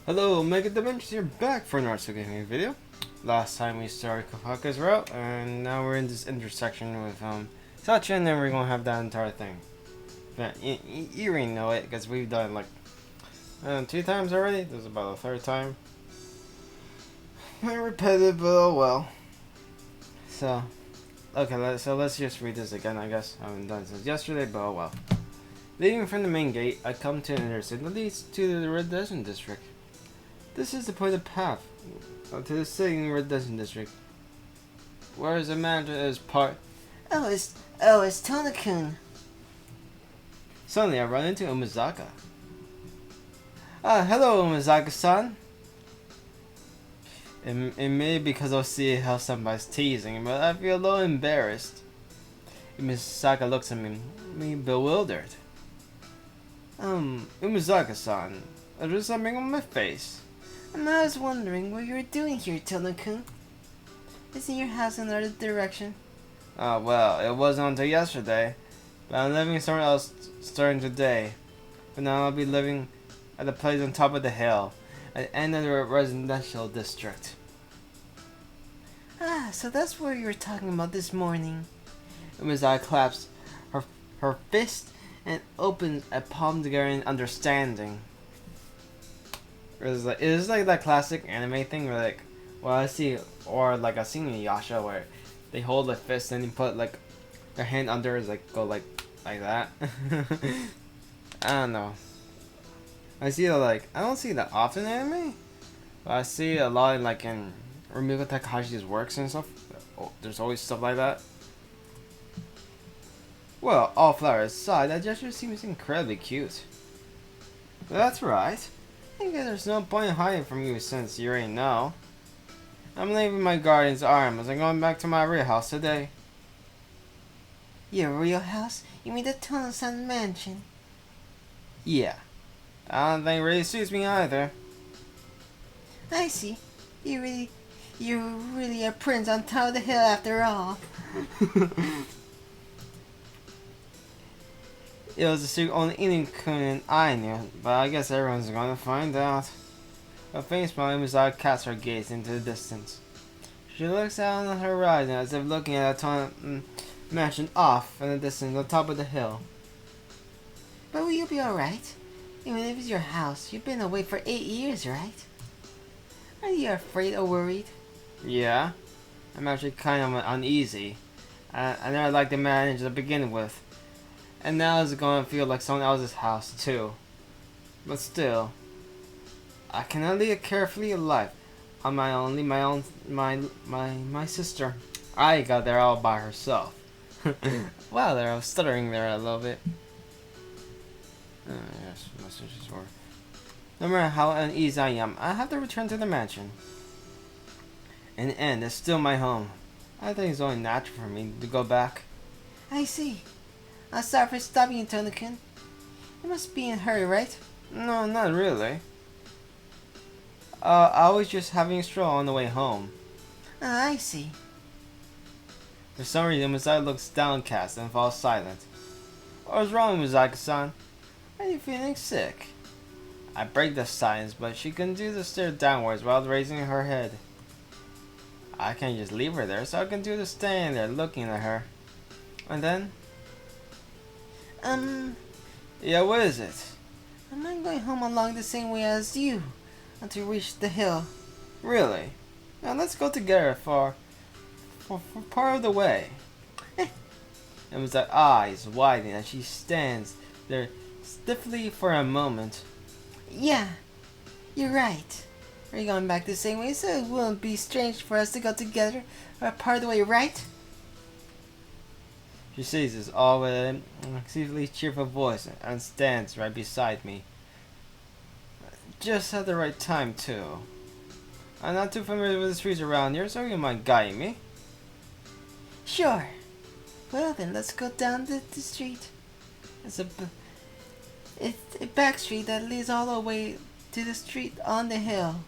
Hello, Mega Dimensions, you're back for another Tsukihime video. Last time we started Khokau's route, and now we're in this intersection with Sachi, and then we're gonna have that entire thing. But you already know it, because we've done like 2 times already. This is about the third time. Repetitive, but oh well. So, okay, let's just read this again, I guess. I haven't done it since yesterday, but oh well. Leaving from the main gate, I come to an intersection that leads to the Red Desert District. This is the pointed path to the city in Red Desert District. Whereas the manager is part. It's Tona-kun. Suddenly, I run into Umizaka. Hello, Umizaka-san. It may be because I'll see how somebody's teasing, but I feel a little embarrassed. Umizaka looks at me bewildered. Umizaka-san, there's something on my face. I was wondering what you were doing here, Tona-kun. Isn't your house in the other direction? Well, it wasn't until yesterday, but I'm living somewhere else starting today. But now I'll be living at a place on top of the hill, at the end of the residential district. So that's what you were talking about this morning. Umizaka claps her fist and opens a palm together in understanding. It is like that classic anime thing where like, well I see, or like I've seen in Yasha where they hold a fist and you put like their hand under is like go like that. I don't know. I see it like, I don't see that often in anime, but I see it a lot like in Rumiko Takahashi's works and stuff. There's always stuff like that. Well, all flowers aside, that gesture seems incredibly cute. That's right. I think there's no point in hiding from you since you already know. I'm leaving my guardian's arm as I'm going back to my real house today. Your real house? You mean the Tona-san mansion? Yeah. I don't think it really suits me either. I see. You're really a prince on top of the hill after all. It was a secret only Inu-kun and I knew, but I guess everyone's gonna find out. A faint smile, Umizaka casts her gaze into the distance. She looks out on the horizon as if looking at a Tona mansion off in the distance on top of the hill. But will you be alright? Even if it's your house, you've been away for 8 years, right? Are you afraid or worried? Yeah. I'm actually kind of uneasy. I never liked the manager to begin with. And now it's gonna feel like someone else's house too. But still, I cannot lead a carefree life on my own. My sister. I got there all by herself. Wow, there I was stuttering there a little bit. Yes, messages were. No matter how uneasy I am, I have to return to the mansion. In the end, it's still my home. I think it's only natural for me to go back. I see. I'm sorry for stopping you, Tona-kun. You must be in a hurry, right? No, not really. I was just having a stroll on the way home. I see. For some reason, Mizaka looks downcast and falls silent. What's wrong, Mizaka-san? Are you feeling sick? I break the silence, but she continues to stare downwards while raising her head. I can't just leave her there, so I continue to stand there looking at her. And then... Yeah, what is it? I'm not going home along the same way as you until we reach the hill. Really? Now let's go together for part of the way. It was her eyes widening as she stands there stiffly for a moment. Yeah, you're right. We're going back the same way, so it won't be strange for us to go together or part of the way, right? She says this all with an exceedingly cheerful voice and stands right beside me. Just at the right time, too. I'm not too familiar with the streets around here, so you might guide me. Sure. Well then, let's go down the street. It's a back street that leads all the way to the street on the hill.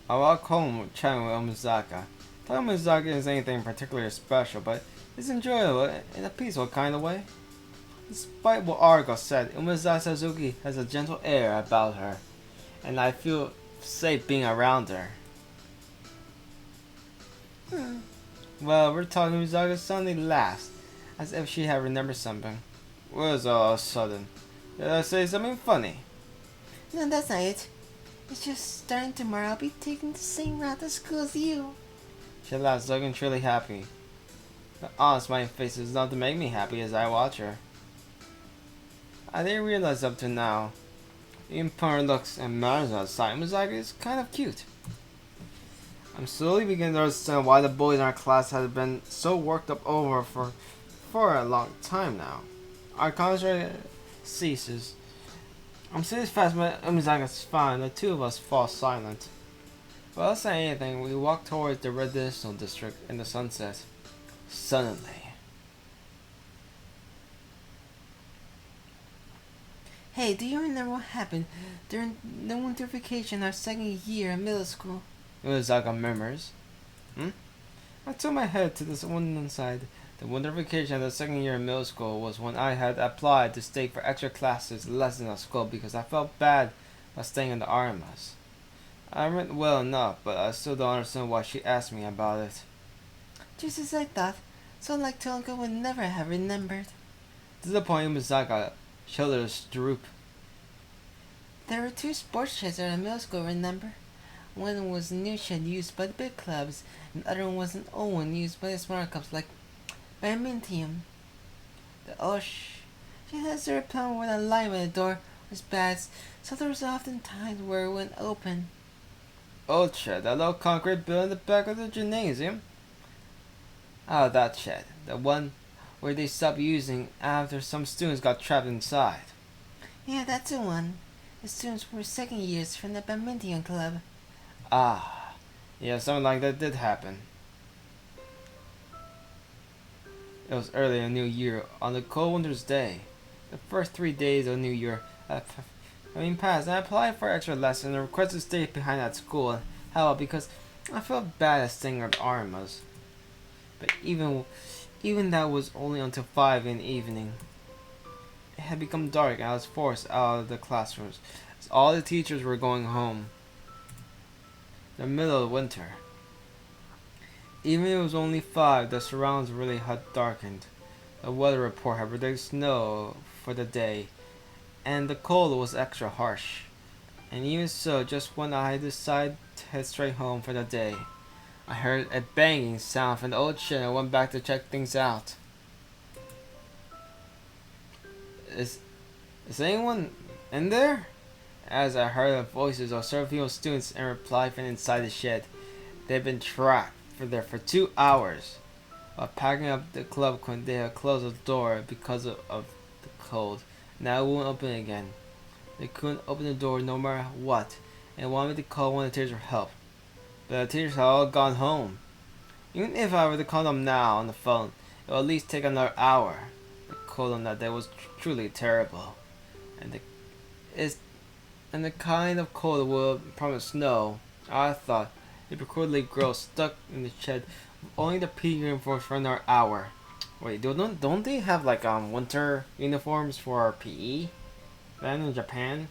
I walk home chatting with Omizaka. Telling Mizaka isn't anything particularly special, but it's enjoyable in a peaceful kind of way. Despite what Argo said, Umazaki Suzuki has a gentle air about her, and I feel safe being around her. Hmm. Well, we're talking Umazaki suddenly laughs, as if she had remembered something. What is all of a sudden? Did I say something funny? No, that's not it. It's just starting tomorrow, I'll be taking the same route to school as you. She laughs, looking truly happy. The honest smiling face is enough to make me happy as I watch her. I didn't realize up to now. Even putting her looks and manners outside, Umazaki is kind of cute. I'm slowly beginning to understand why the boys in our class have been so worked up over for a long time now. Our conversation ceases. I'm sitting fast, but Umazaki's fine. The two of us fall silent. Without saying anything, we walk towards the residential district in the sunset. Suddenly, Hey, do you remember what happened during the winter vacation our second year in middle school? Umazaki murmurs. I took my head to this one side. The winter vacation of the second year in middle school was when I had applied to stay for extra classes lessons at school because I felt bad about staying in the RMS. I meant well enough, but I still don't understand why she asked me about it. Just as I thought, so like Tonka would never have remembered. To the point Umazaki shoulders droop. There were two sports sheds at our middle school, remember? One was a new shed used by the big clubs, and the other one was an old one used by the smaller clubs like badminton. The old shed has a plan where the light by the door was bad, so there was often times where it wouldn't open. Old shed, that little concrete building in the back of the gymnasium. Ah, that shed. The one where they stopped using after some students got trapped inside. Yeah, that's the one. The students were second years from the badminton club. Ah, yeah, something like that did happen. It was early in the new year, on the cold winter's day. The first 3 days of New Year passed, and I applied for extra lessons and requested to stay behind at school and help because I felt bad at staying at Armas. But even that was only until 5 in the evening. It had become dark and I was forced out of the classrooms as all the teachers were going home. The middle of winter. Even if it was only 5, the surroundings really had darkened. The weather report had predicted snow for the day, and the cold was extra harsh. And even so, just when I decided to head straight home for the day, I heard a banging sound from the old shed and went back to check things out. Is anyone in there? As I heard the voices of several female students in reply from inside the shed. They'd been trapped for 2 hours. While packing up the club equipment, they had closed the door because of the cold. Now it won't open again. They couldn't open the door no matter what, and wanted me to call one of the teachers for help. But the teachers had all gone home. Even if I were to call them now on the phone, it would at least take another hour. The cold on that day was truly terrible, and the kind of cold that would promise snow. I thought a peculiarly girl stuck in the shed with only the PE uniforms for another hour. Wait, don't they have like winter uniforms for PE? Then in Japan?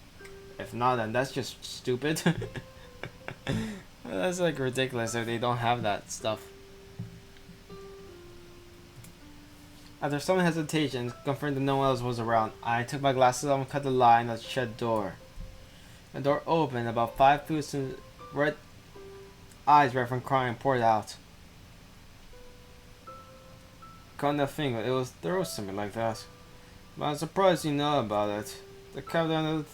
If not, then that's just stupid. That's like ridiculous if they don't have that stuff. After some hesitation, confirmed that no one else was around, I took my glasses off and cut the line at the shed door. The door opened, about 5 feet, and red eyes red from crying poured out. Couldn't have think there was something like that. But I'm surprised you know about it. The captain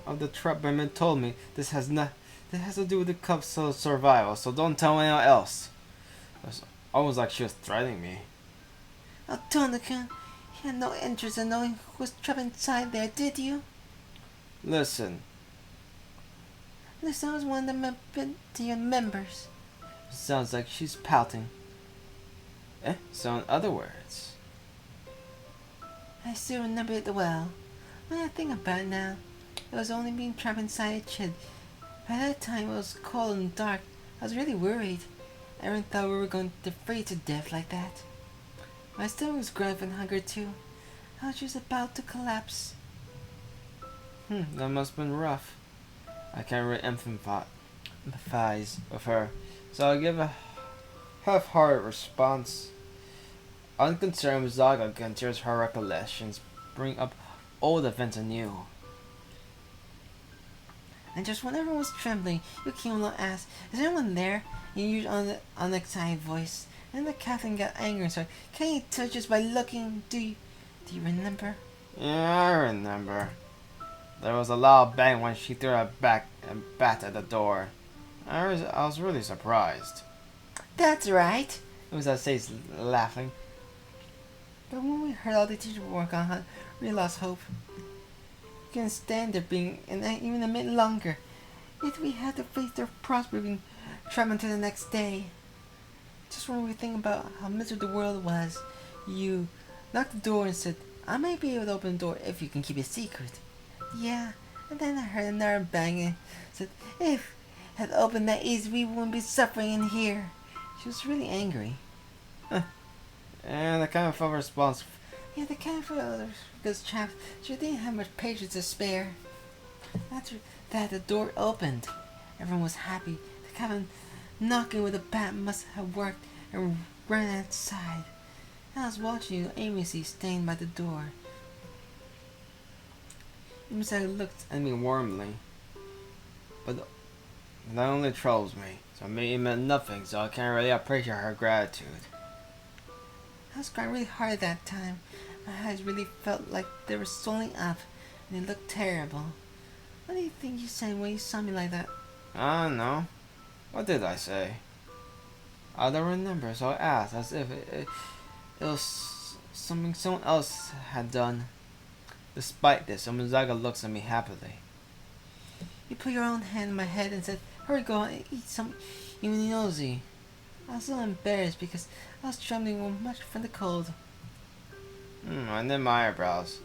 of the trap bandman told me this has to do with the cub's survival, so don't tell anyone else. It was almost like she was threatening me. Oh, Tonka, you had no interest in knowing who was trapped inside there, did you? Listen, I was one of the badminton members. it sounds like she's pouting. So in other words, I still remember it well. When I think about it now, it was only being trapped inside a shed. By that time it was cold and dark. I was really worried. Everyone thought we were going to freeze to death like that. My stomach was growling from hunger too. I was just about to collapse. That must have been rough. I can't really empathize with her, so I'll give a half-hearted response. Unconcerned, Zaga considers her recollections, bring up old events anew. And just when everyone was trembling, you came along and asked, "Is anyone there?" You used on the unexcited voice. And the captain got angry and said, "Can you touch us by looking? Do you remember?" Yeah, I remember. There was a loud bang when she threw her back and bat at the door. I was really surprised. "That's right." Uza says, laughing. But when we heard all the teachers were gone, we lost hope. We couldn't stand there being even a minute longer. Yet we had to face their prospect being trapped until the next day. Just when we think about how miserable the world was, you knocked the door and said, "I might be able to open the door if you can keep it secret." Yeah, and then I heard another bang and said, "If it had opened that easy, we wouldn't be suffering in here." She was really angry. And the kind of response. Yeah, the cat for others because trapped. She didn't have much patience to spare. After that, the door opened. Everyone was happy. The cabin knocking with a bat must have worked and ran outside. I was watching you aimlessly standing by the door. Umasaka looked at me warmly, but that only troubles me. So it meant nothing, so I can't really appreciate her gratitude. I was crying really hard that time. My eyes really felt like they were swelling up, and they looked terrible. What do you think you said when you saw me like that? I don't know. What did I say? I don't remember, so I asked as if it was something someone else had done. Despite this, Omizaga looks at me happily. You put your own hand on my head and said, "Hurry, go and eat some immunosi." I was so embarrassed because I was trembling much from the cold. I knit my eyebrows.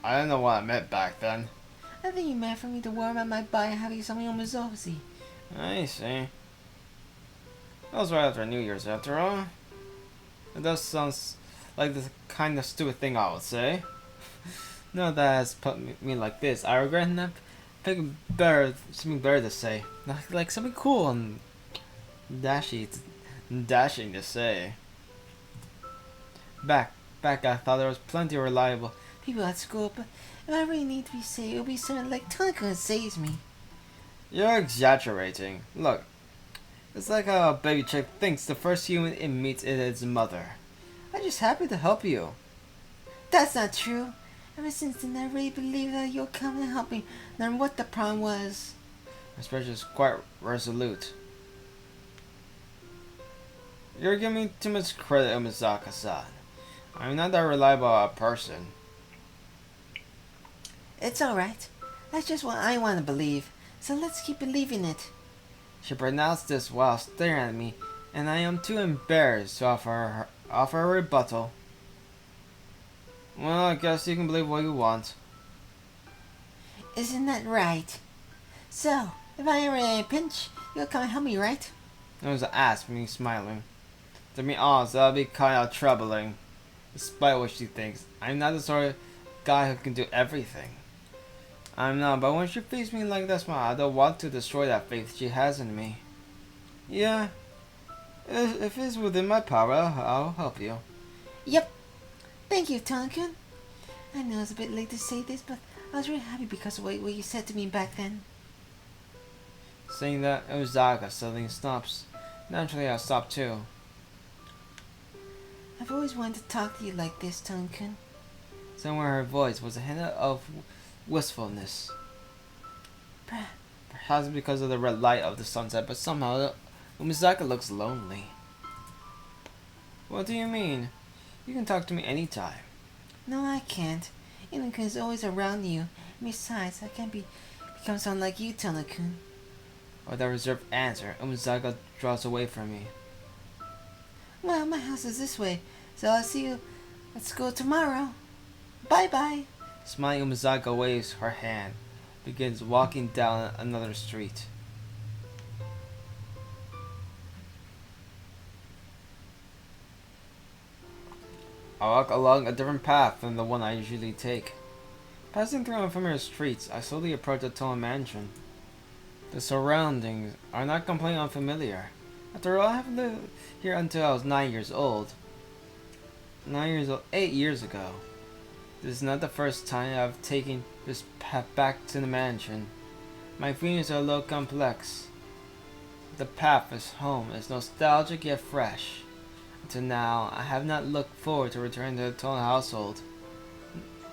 I didn't know what I meant back then. I think you meant for me to warm up my body and have you some immunosi. I see. That was right after New Year's, after all. It does sound like the kind of stupid thing I would say. Now that has put me like this, I regret not picking something better to say. Like something cool and dashing to say. Back, I thought there was plenty of reliable people at school, but if I really need to be saved, it'll be someone like Tonka that saves me. You're exaggerating. Look, it's like how a baby chick thinks the first human it meets is its mother. I'm just happy to help you. That's not true. Ever since then, I really believed that you'll come and help me, no matter what the problem was. Especially is quite resolute. You're giving me too much credit, Umizaka-san. I'm not that reliable a person. It's alright. That's just what I want to believe. So let's keep believing it. She pronounced this while staring at me, and I am too embarrassed to offer a rebuttal. Well, I guess you can believe what you want. Isn't that right? So, if I ever in a pinch, you'll come and help me, right? It was asked me, smiling. To be honest, that'll be kind of troubling. Despite what she thinks, I'm not the sort of guy who can do everything. I'm not, but when she feeds me like that smile, I don't want to destroy that faith she has in me. Yeah, if it's within my power, I'll help you. Yep. Thank you, Tonkin. I know it's a bit late to say this, but I was really happy because of what you said to me back then. Saying that, Ozaka suddenly stops. Naturally, I stop too. I've always wanted to talk to you like this, Tonkin. Somewhere her voice was a hint of wistfulness. Perhaps because of the red light of the sunset, but somehow Umizaka looks lonely. What do you mean? You can talk to me anytime. No, I can't. Inokun is always around you. And besides, I can't become someone like you, Tonokun. With a reserved answer, Umizaka draws away from me. Well, my house is this way, so I'll see you at school tomorrow. Bye-bye. Smiling, Umizaka waves her hand, begins walking down another street. I walk along a different path than the one I usually take. Passing through unfamiliar streets, I slowly approach the Toa Mansion. The surroundings are not completely unfamiliar. After all, I have lived here until I was 9 years old. 8 years ago. This is not the first time I've taken this path back to the mansion. My feelings are a little complex. The path is home is nostalgic yet fresh. Until now, I have not looked forward to returning to the Toa household.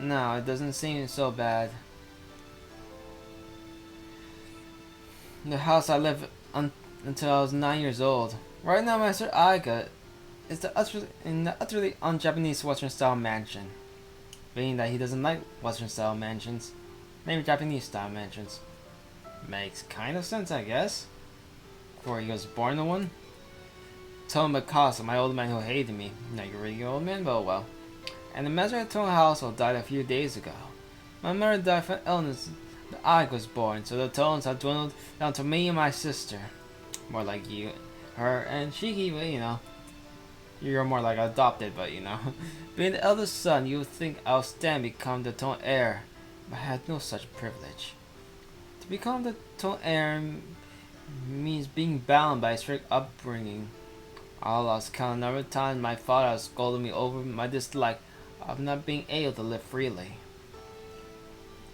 No, it doesn't seem so bad. The house I lived until I was 9 years old. Right now, Master Aiga is in the utterly un-Japanese Western style mansion. Being that he doesn't like Western style mansions, maybe Japanese style mansions. Makes kind of sense, I guess. Before he was born in one. Toa Mikasa, my old man who hated me. Not your really old man, but oh well. And the master of the Toa household died a few days ago. My mother died from illness. The Aiga was born, so the Toans have dwindled down to me and my sister. More like you, her, and Shiki, but you know. You're more like adopted, but you know. Being the eldest son, you would think I would stand become the Toa heir, but I had no such privilege. To become the Toa heir means being bound by a strict upbringing. I lost count of the number of times my father has scolded me over my dislike of not being able to live freely.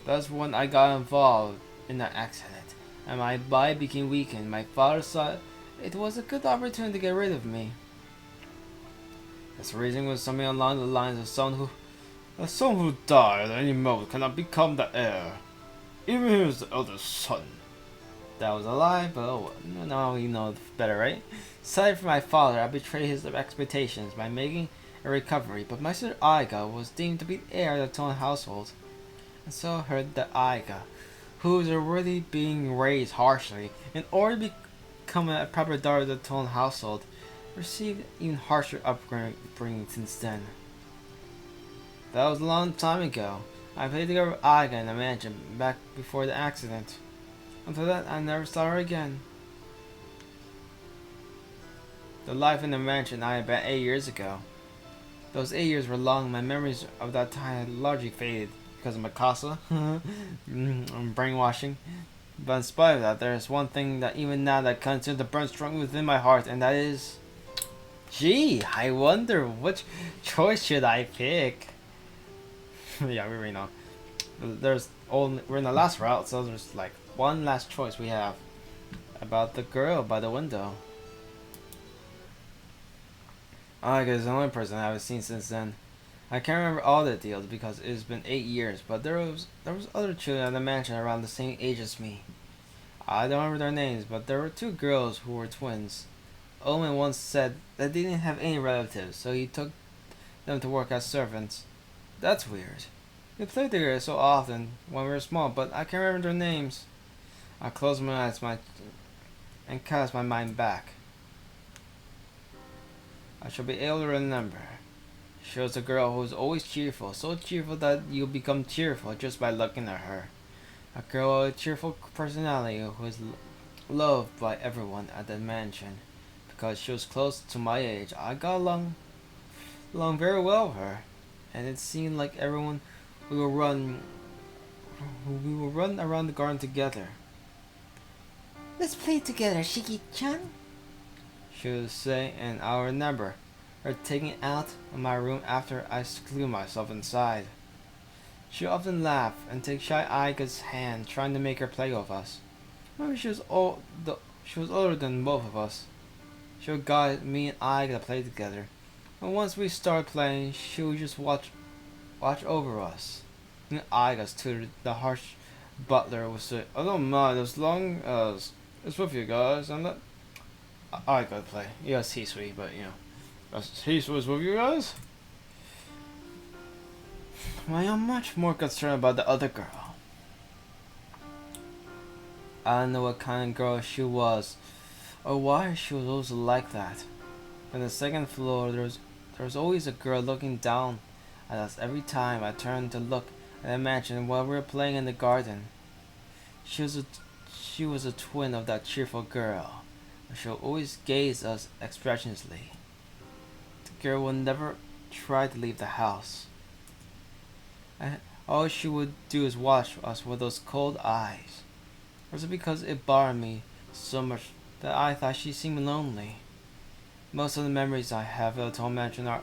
Thus, when I got involved in that accident, and my body became weakened, my father saw it was a good opportunity to get rid of me. His reasoning was something along the lines of someone who died at any moment cannot become the heir, even if he was the eldest son. That was a lie, but oh, now we know better, right? Aside from my father, I betrayed his expectations by making a recovery, but my sister Aiga was deemed to be the heir of the Toa household. And so heard that Aiga, who was already being raised harshly in order to become a proper daughter of the Toa household, received even harsher upbringing since then. That was a long time ago. I played together with Aiga in the mansion back before the accident. After that, I never saw her again. The life in the mansion I had about 8 years ago. Those 8 years were long. My memories of that time had largely faded because of Mikasa and brainwashing. But in spite of that, there is one thing that even now that continues to burn strongly within my heart, and that is, gee, I wonder which choice should I pick. Yeah, we already know. We're in the last route, so there's like one last choice we have about the girl by the window. Aiga is the only person I haven't seen since then. I can't remember all the details because it's been 8 years, but there was other children at the mansion around the same age as me. I don't remember their names, but there were 2 girls who were twins. Omen once said that they didn't have any relatives, so he took them to work as servants. That's weird. We played together so often when we were small, but I can't remember their names. I closed my eyes and cast my mind back. I shall be able to remember. She was a girl who was always cheerful, so cheerful that you become cheerful just by looking at her. A girl with a cheerful personality who was loved by everyone at the mansion. Because she was close to my age, I got along very well with her, and it seemed like everyone we will run around the garden together. Let's play together, Shiki-chan. She would say, and I'll remember her taking it out of my room after I seclude myself inside. She would often laugh and take shy Aiga's hand, trying to make her play with us. Maybe she was older than both of us. She would guide me and Aiga to play together. And once we start playing, she would just watch over us. And Aiga's tutor, the harsh butler, would say, "I don't mind as long as it's with you guys. I'm not." I gotta play. Yes, he's sweet, but you know, he was with you guys. I am much more concerned about the other girl. I don't know what kind of girl she was, or why she was always like that. On the second floor, there was always a girl looking down at us every time I turned to look at the mansion while we were playing in the garden. She was a twin of that cheerful girl. She'll always gaze at us expressionlessly. The girl will never tried to leave the house. All she would do is watch us with those cold eyes. Or was it because it bothered me so much that I thought she seemed lonely? Most of the memories I have of the Toll Mansion are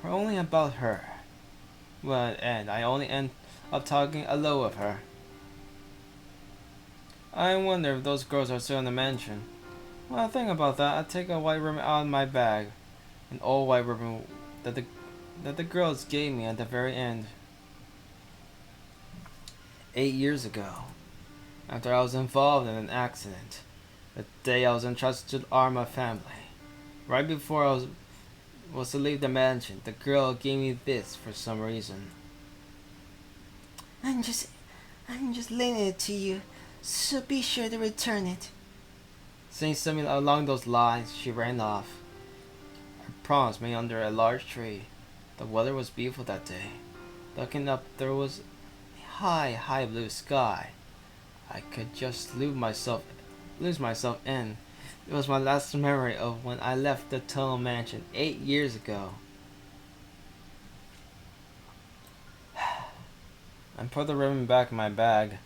only about her. Well, and I only end up talking alone with her. I wonder if those girls are still in the mansion. When I think about that, I take a white ribbon out of my bag. An old white ribbon that the girls gave me at the very end. 8 years ago, after I was involved in an accident, the day I was entrusted to arm my family, right before I was to leave the mansion, the girl gave me this for some reason. I'm just lending it to you, so be sure to return it. Saying something along those lines, she ran off. I promised me under a large tree. The weather was beautiful that day. Looking up, there was a high blue sky. I could just lose myself in. It was my last memory of when I left the tunnel mansion 8 years ago. I put the ribbon back in my bag,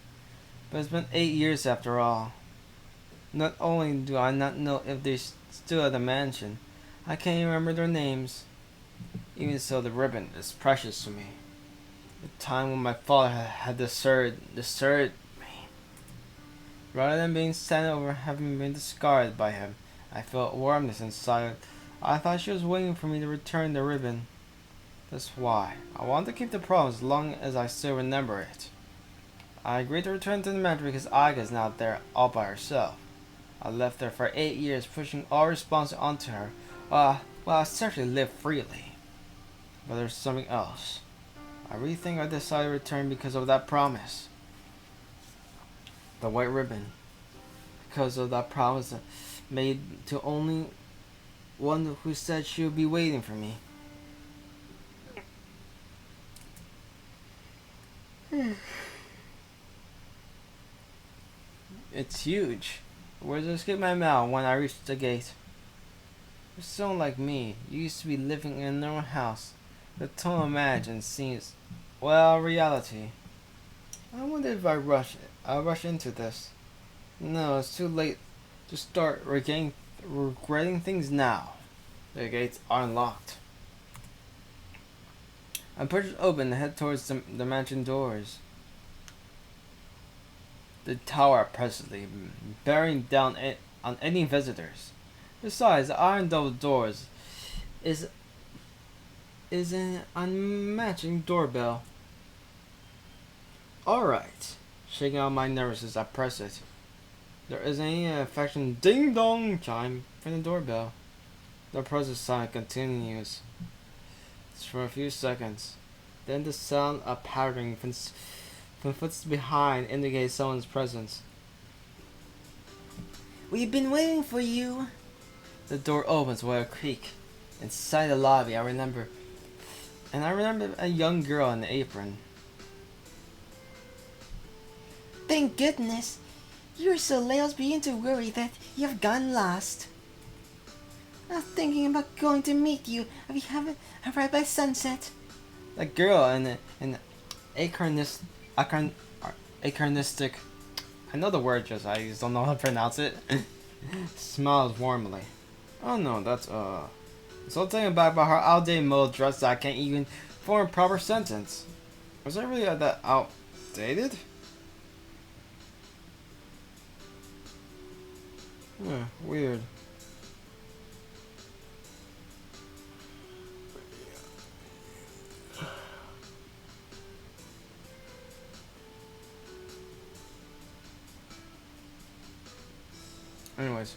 but it's been 8 years after all. Not only do I not know if they're still at the mansion, I can't even remember their names. Even so, the ribbon is precious to me. The time when my father had deserted me. Rather than being sad over having been discarded by him, I felt warmness inside. I thought she was waiting for me to return the ribbon. That's why I want to keep the promise as long as I still remember it. I agreed to return to the mansion because Aga is not there all by herself. I left her for 8 years, pushing all responsibility onto her. Well, I certainly lived freely. But there's something else. I really think I decided to return because of that promise. The white ribbon. Because of that promise made to only one who said she would be waiting for me. It's huge. Words escaped my mouth when I reached the gate. For someone like me, you used to be living in a normal house. The tunnel mansion seems, well, reality. I wonder if I'll rush into this. No, it's too late to start regretting things now. The gates are unlocked. I push it open and head towards the mansion doors. The tower presently bearing down on any visitors. Besides, the iron double doors is an unmatching doorbell. Alright. Shaking out my nervousness, I press it. There isn't any affection ding dong chime from the doorbell. The process sound continues. It's for a few seconds. Then the sound of pattering from footsteps behind indicates someone's presence. We've been waiting for you. The door opens with a creak. Inside the lobby, I remember a young girl in an apron. Thank goodness. You're so late I was beginning to worry that you've gone lost. I was thinking about going to meet you if you haven't arrived by sunset. The girl in acornistic. I know the word, just I just don't know how to pronounce it. Smiles warmly. Oh no, that's So taken back by her outdated mode dress that I can't even form a proper sentence. Was I really that outdated? Weird. Anyways.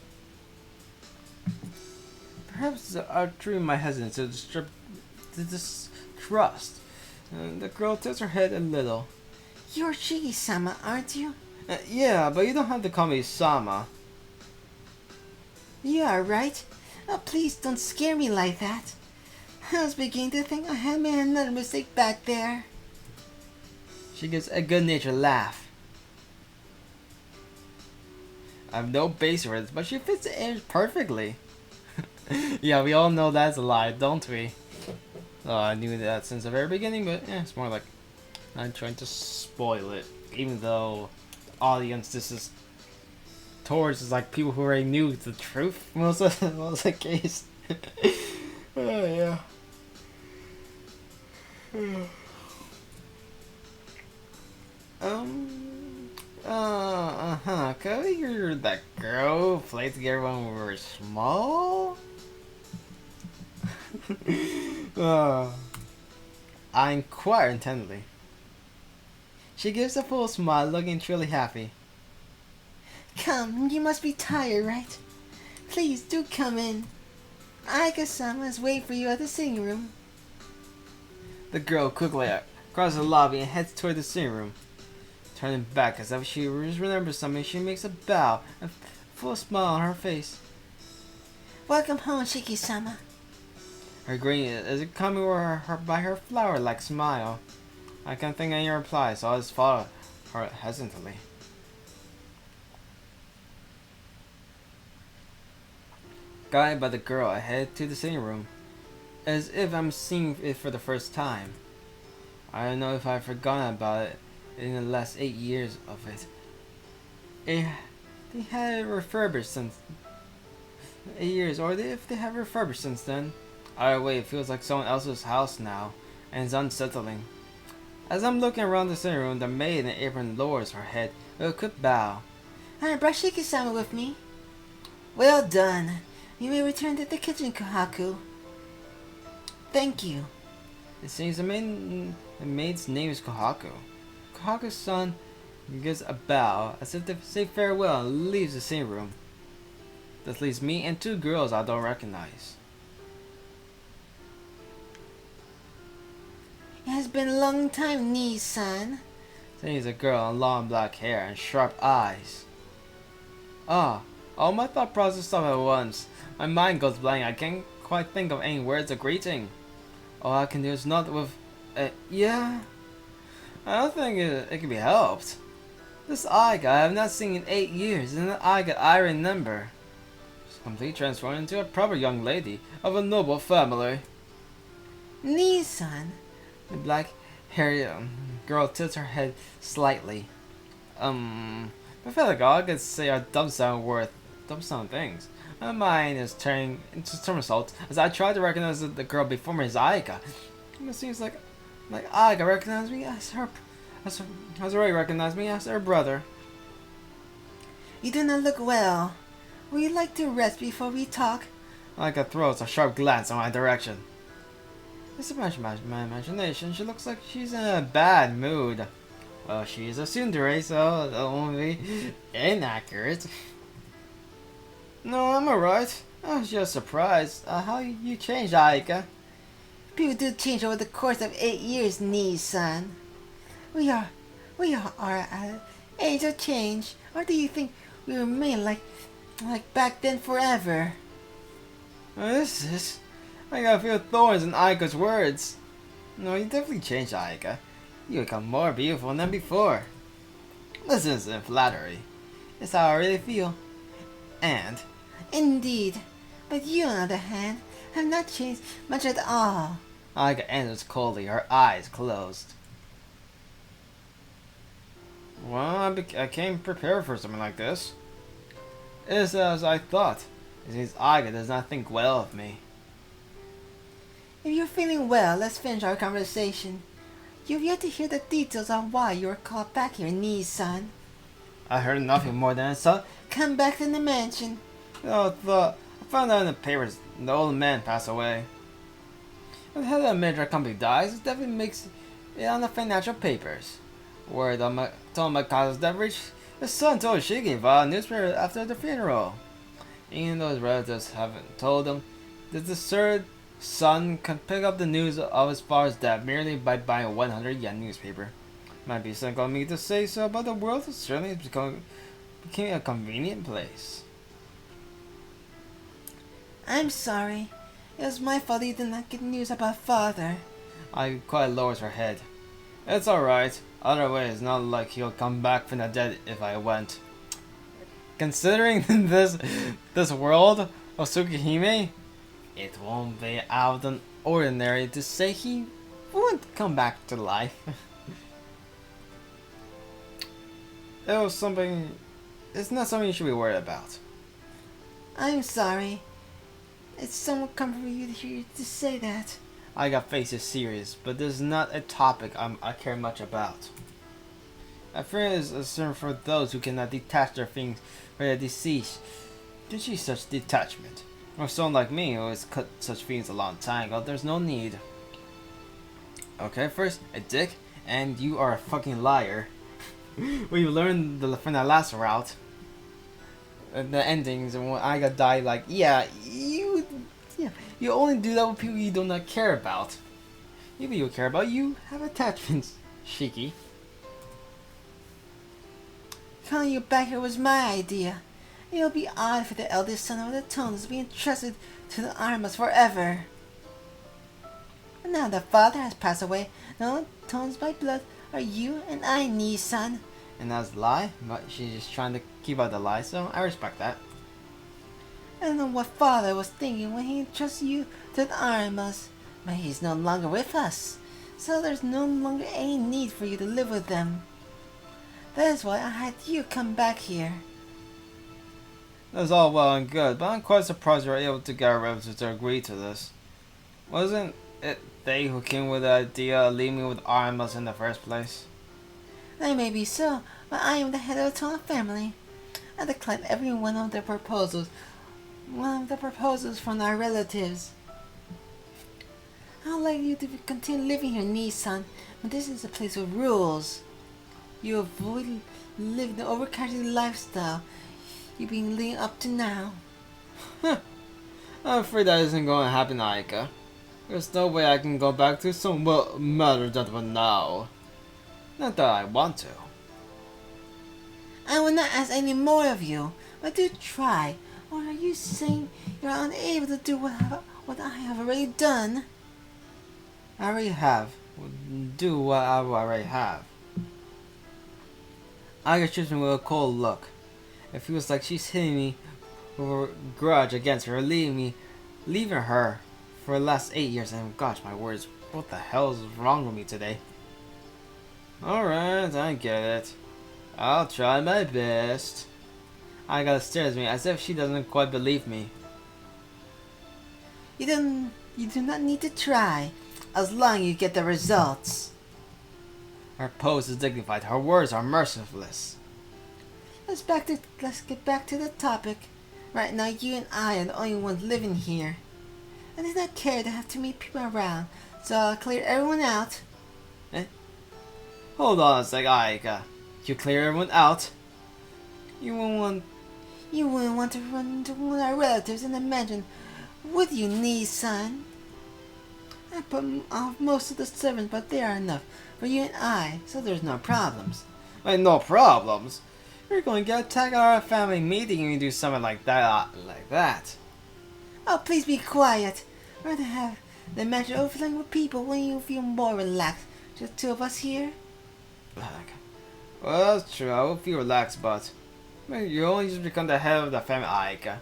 Perhaps I dream my hesitance to distrust. The girl tilts her head a little. You're Shigi-sama, aren't you? Yeah, but you don't have to call me Sama. You are right. Oh, please don't scare me like that. I was beginning to think I had made another mistake back there. She gives a good-natured laugh. I have no base for it, but she fits the image perfectly. Yeah, we all know that's a lie, don't we? I knew that since the very beginning, but yeah, it's more like I'm trying to spoil it, even though the audience this is towards is like people who already knew the truth most of the case. Oh yeah. Cody, you're that girl who played together when we were small? uh, I inquire intently. She gives a full smile, looking truly happy. Come, you must be tired, right? Please do come in. Aika-sama is waiting for you at the sitting room. The girl quickly crosses the lobby and heads toward the sitting room. Turning back as if she remembers something, she makes a bow and full smile on her face. Welcome home, Shiki-sama. Her greeting is coming by her flower-like smile. I can't think of any reply, so I just follow her hesitantly. Guided by the girl, I head to the sitting room, as if I'm seeing it for the first time. I don't know if I've forgotten about it in the last 8 years of it. They had it refurbished since 8 years, or if they have refurbished since then. Either way, it feels like someone else's house now, and it's unsettling. As I'm looking around the sitting room, the maid in the apron lowers her head with a quick bow. I brought Shiki-sama with me. Well done. You may return to the kitchen, Kohaku. Thank you. It seems the maid's name is Kohaku. Kohaku's son gives a bow as if to say farewell and leaves the sitting room. This leaves me and 2 girls I don't recognize. It has been a long time, Nee-san. Seems a girl with long black hair and sharp eyes. All my thought process stopped at once. My mind goes blank. I can't quite think of any words of greeting. All I can do is nod with, yeah. I don't think it can be helped. This Aiga I have not seen in 8 years, and the Aiga I remember. She's completely transformed into a proper young lady of a noble family. Nee-san. The black-haired girl tilts her head slightly. I feel like all I could say are dumb sound things. My mind is turning into somersaults as I try to recognize the girl before me as Aika. It seems like Aika recognized me as has already recognized me as her brother. You do not look well. Would you like to rest before we talk? Aika throws a sharp glance in my direction. It's a match my imagination. She looks like she's in a bad mood. Well, she's a tsundere, so that won't be inaccurate. No, I'm alright. I was just surprised how you changed, Aika. People do change over the course of 8 years, Nee-san. We are at an age of change. Or do you think we remain like back then forever? I gotta feel thorns in Aika's words. No, you definitely changed, Aika. You become more beautiful than before. This isn't flattery. It's how I really feel. And Indeed. But you, on the other hand, have not changed much at all. Aika answers coldly, her eyes closed. Well, I came prepared for something like this. It's as I thought. It seems Aika does not think well of me. If you're feeling well, let's finish our conversation. You've yet to hear the details on why you were called back here, Nee-san. I heard nothing more than I saw. Come back to the mansion. I found out in the papers the old man passed away. If the head of a major company dies, it definitely makes it on the financial papers. Word on Tomakazu's death reached his son told Shiki via a newspaper after the funeral. Even though his relatives haven't told him, the third son can pick up the news of his father's death merely by buying a 100 yen newspaper. Might be cynical of me to say so, but the world certainly became a convenient place. I'm sorry. It was my fault you did not get news about father. I quite lowers her head. It's alright. Other way, it's not like he'll come back from the dead if I went. Considering this world of Tsukihime, it won't be out ordinary to say he wouldn't come back to life. It was something. It's not something you should be worried about. I'm sorry. It's somewhat comforting for you to hear you to say that. I got face is serious, but this is not a topic I care much about. A fear is a concern for those who cannot detach their things from their deceased. To achieve such detachment. Or someone like me who has cut such things a long time ago, there's no need. Okay, first, a dick, and you are a fucking liar. We learned from the last route. The endings, and when I got died, like, yeah, you only do that with people you do not care about. People you care about, you have attachments, Shiki. Calling you back here was my idea. It'll be odd for the eldest son of the Tones to be entrusted to the Armas forever. But now that father has passed away, the only Tones by blood are you and I, Nissan. And that's a lie, but she's just trying to keep out the lie, so I respect that. I don't know what father was thinking when he entrusted you to the Armas, but he's no longer with us, so there's no longer any need for you to live with them. That is why I had you come back here. That's all well and good, but I'm quite surprised you were able to get our relatives to agree to this. Wasn't it they who came with the idea of leaving me with Armas in the first place? That may be so, but I am the head of the Tone family. I declined every one of their proposals. One of the proposals from our relatives. I'd like you to continue living here, Nissan, but this is a place with rules. You avoid living the overcharging lifestyle you've been leading up to now. I'm afraid that isn't going to happen, Aika. There's no way I can go back to some matter gentleman now. Not that I want to. I will not ask any more of you, but do try. Or are you saying you're unable to do what I have already done? I already have. Do what I already have. Aika shoots me with a cold look. It feels like she's hitting me with a grudge against her, leaving her for the last 8 years. And gosh, my words, what the hell is wrong with me today? Alright, I get it. I'll try my best. Aika stares at me as if she doesn't quite believe me. You do not need to try, as long as you get the results. Her pose is dignified, her words are merciless. Let's get back to the topic. Right now, you and I are the only ones living here. I did not care to have too many people around, so I'll clear everyone out. Hold on a sec, Aika. You clear everyone out? You wouldn't want to run into one of our relatives in the mansion, would you, Nissan? I put off most of the servants, but they are enough for you and I, so there's no problems. Wait, no problems? You're going to get attacked at our family meeting when you do something like that. Oh, please be quiet. I'd rather have the mansion overflowing with people when you feel more relaxed. Just two of us here. Well, that's true. I will feel relaxed, but you only just become the head of the family, Aika.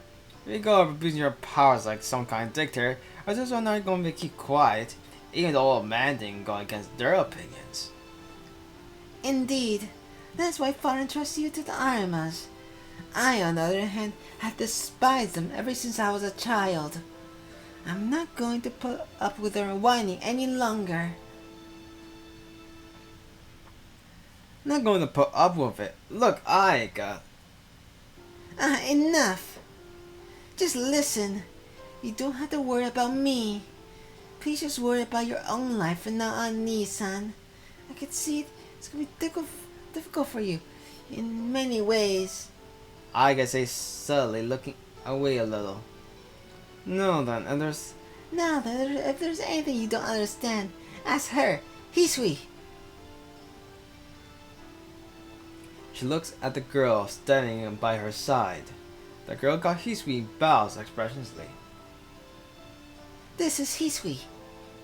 If you go abusing your powers like some kind of dictator, I just are not going to keep quiet, even though old man didn't go against their opinions. Indeed. That's why father entrusted you to the Armas. I, on the other hand, have despised them ever since I was a child. I'm not going to put up with their whining any longer. I'm not going to put up with it. Look, Aika. Enough. Just listen. You don't have to worry about me. Please just worry about your own life from now on, Nissan. I can see it's going to be difficult for you in many ways. Aika says subtly, looking away a little. No, then, and there's... Now then, if there's anything you don't understand, ask her. Hisui. She looks at the girl standing by her side. The girl got Hisui bows expressionlessly. This is Hisui.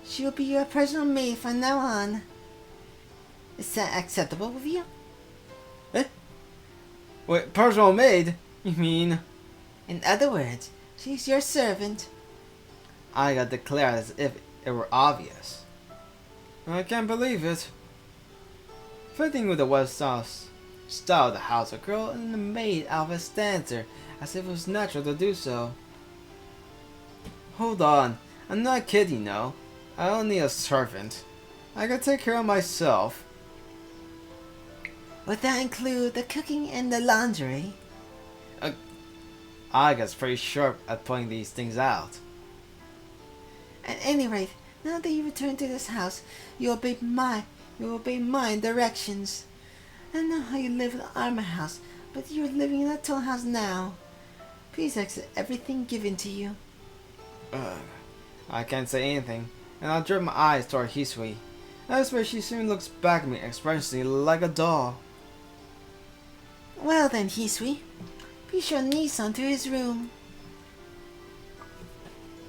She will be your personal maid from now on. Is that acceptable with you? Wait, personal maid? You mean? In other words, she's your servant. Aika declared as if it were obvious. I can't believe it. Fitting with the West South style of the house, a girl and a maid outfit stands there as if it was natural to do so. Hold on, I'm not kidding, no. I don't need a servant. I can take care of myself. Would that include the cooking and the laundry? I guess pretty sharp at pointing these things out. At any rate, now that you return to this house, you obey my directions. I know how you live in the armor house, but you're living in a tall house now. Please accept everything given to you. I can't say anything, and I'll drop my eyes toward Hisui. I swear she soon looks back at me expressively like a doll. Well then, Hisui, be sure Nissan to his room.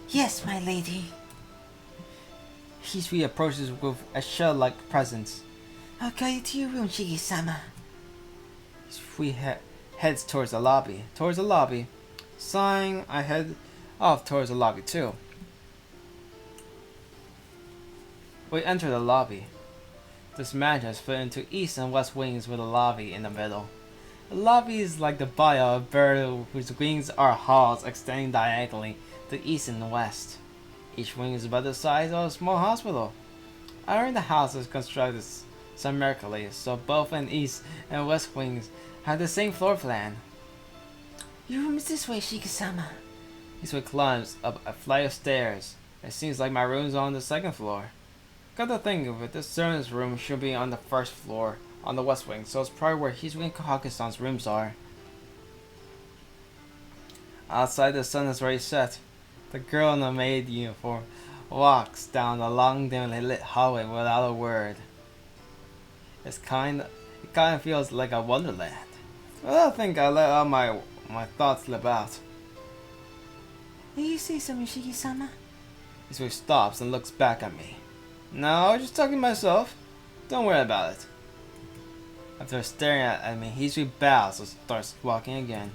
Yes, my lady. Hisui approaches with a shell-like presence. I'll guide you to your room, Shiki-sama. Hisui heads towards the lobby. Sighing, I head off towards the lobby too. We enter the lobby. This mansion is split into east and west wings with a lobby in the middle. The lobby is like the body of a bird whose wings are halls extending diagonally to east and west. Each wing is about the size of a small hospital. Iron the house is constructed symmetrically, so both an east and west wings have the same floor plan. Your room is this way, Shiki-sama. Hisui climbs up a flight of stairs. It seems like my room's on the second floor. Got to think of it, this servant's room should be on the first floor, on the west wing, so it's probably where Hisui and Kohaku-san's rooms are. Outside, the sun has already set. The girl in the maid uniform walks down the long, dimly lit hallway without a word. It kind of feels like a wonderland. I don't think I let all my thoughts slip out. Will you say something, Shiki-sama? Hisui stops and looks back at me. No, I was just talking to myself. Don't worry about it. After staring at me, Hisui bows and starts walking again.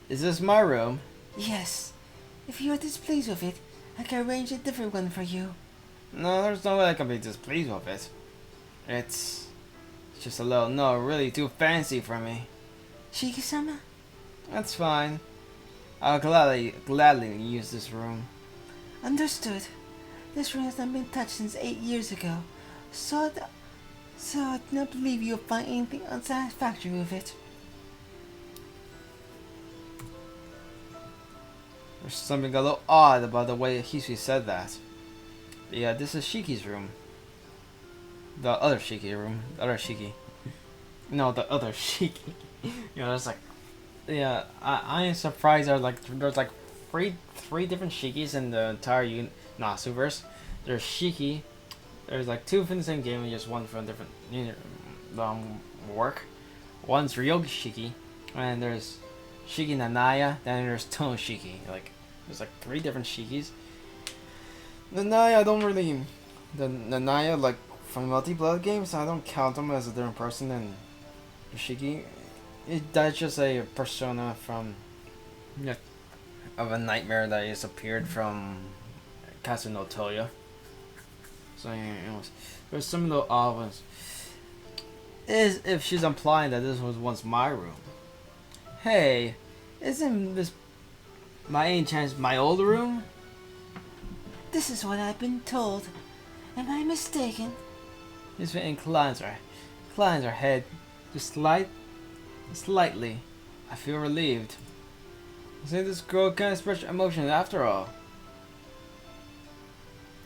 Is this my room? Yes. If you are displeased with it, I can arrange a different one for you. No, there's no way I can be displeased with it. It's just a little, no, really too fancy for me. Shiki-sama? That's fine. I'll gladly use this room. Understood. This room has not been touched since 8 years ago, so I do not believe you'll find anything unsatisfactory with it. There's something a little odd about the way Hisui said that. Yeah, this is Shiki's room. The other Shiki room. The other Shiki. No, the other Shiki. You know, there's like... Yeah, I am surprised there's like three different Shikis in the entire Nasuverse. There's Shiki. There's like two from the same game and just one from different work. One's Ryogi Shiki. And there's Shiki Nanaya, then there's Tono Shiki. Like, there's like 3 different Shikis. Nanaya, I don't really... The Nanaya, like, from multi-blood games, I don't count them as a different person than Shiki. That's just a persona from... Yeah, of a nightmare that just appeared from Katsu no Toya. So, anyways, there's some of the odd ones. Is if she's implying that this was once my room. Hey, isn't this by any chance my old room? This is what I've been told. Am I mistaken? This inclines her head just slightly. I feel relieved. See, this girl can't express emotion after all.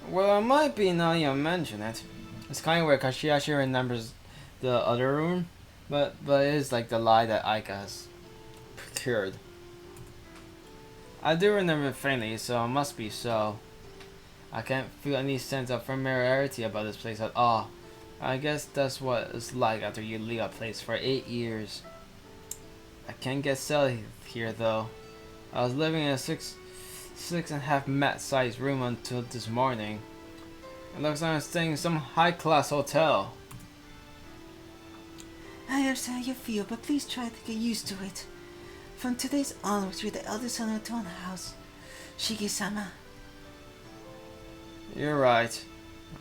Well, it might be now you mention it. It's kind of weird because she actually remembers the other room, but it is like the lie that Aika has procured. I do remember it faintly, so it must be so. I can't feel any sense of familiarity about this place at all. I guess that's what it's like after you leave a place for 8 years. I can't get settled here though. I was living in a six and a half mat sized room until this morning. It looks like I'm staying in some high class hotel. I understand how you feel, but please try to get used to it. From today's onwards, you're the eldest son of Town House, Shiki-sama. You're right.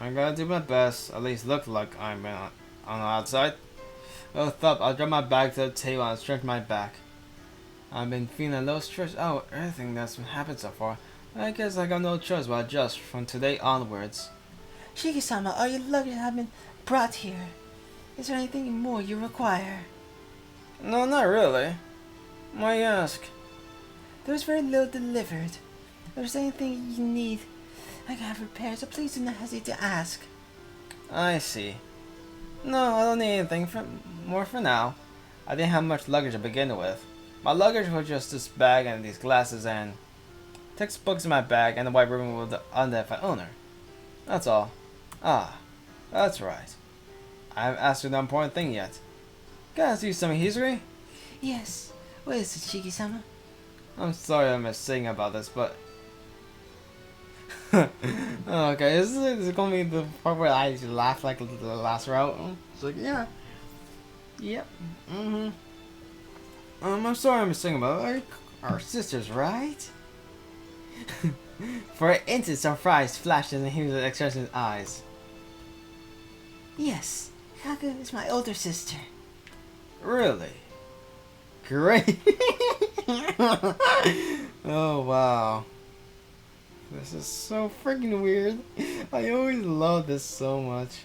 I'm gonna do my best, at least look like I'm on the outside. With up, I'll drop my bag to the table and stretch my back. I've been feeling a little stressed out with everything that's been happened so far. I guess I got no choice but adjust from today onwards. Shiki-sama, all your luggage have been brought here. Is there anything more you require? No, not really. Why you ask? There's very little delivered. If there's anything you need, I can have repaired, so please do not hesitate to ask. I see. No, I don't need anything more for now. I didn't have much luggage to begin with. My luggage was just this bag and these glasses and textbooks in my bag and the white ribbon with the unidentified owner. That's all. Ah, that's right. I haven't asked you the important thing yet. Can I ask you some history? Yes. What is it, Shiki-sama? I'm sorry I missed saying about this, but... okay, this is gonna be the part where I laugh like the last route. It's like, yeah. Yep. I'm sorry I missed saying about it. Our sisters, right? For an instant, surprise flashed in his expression's eyes. Yes. Kaga is my older sister. Really? Great! Oh, wow. This is so freaking weird. I always love this so much.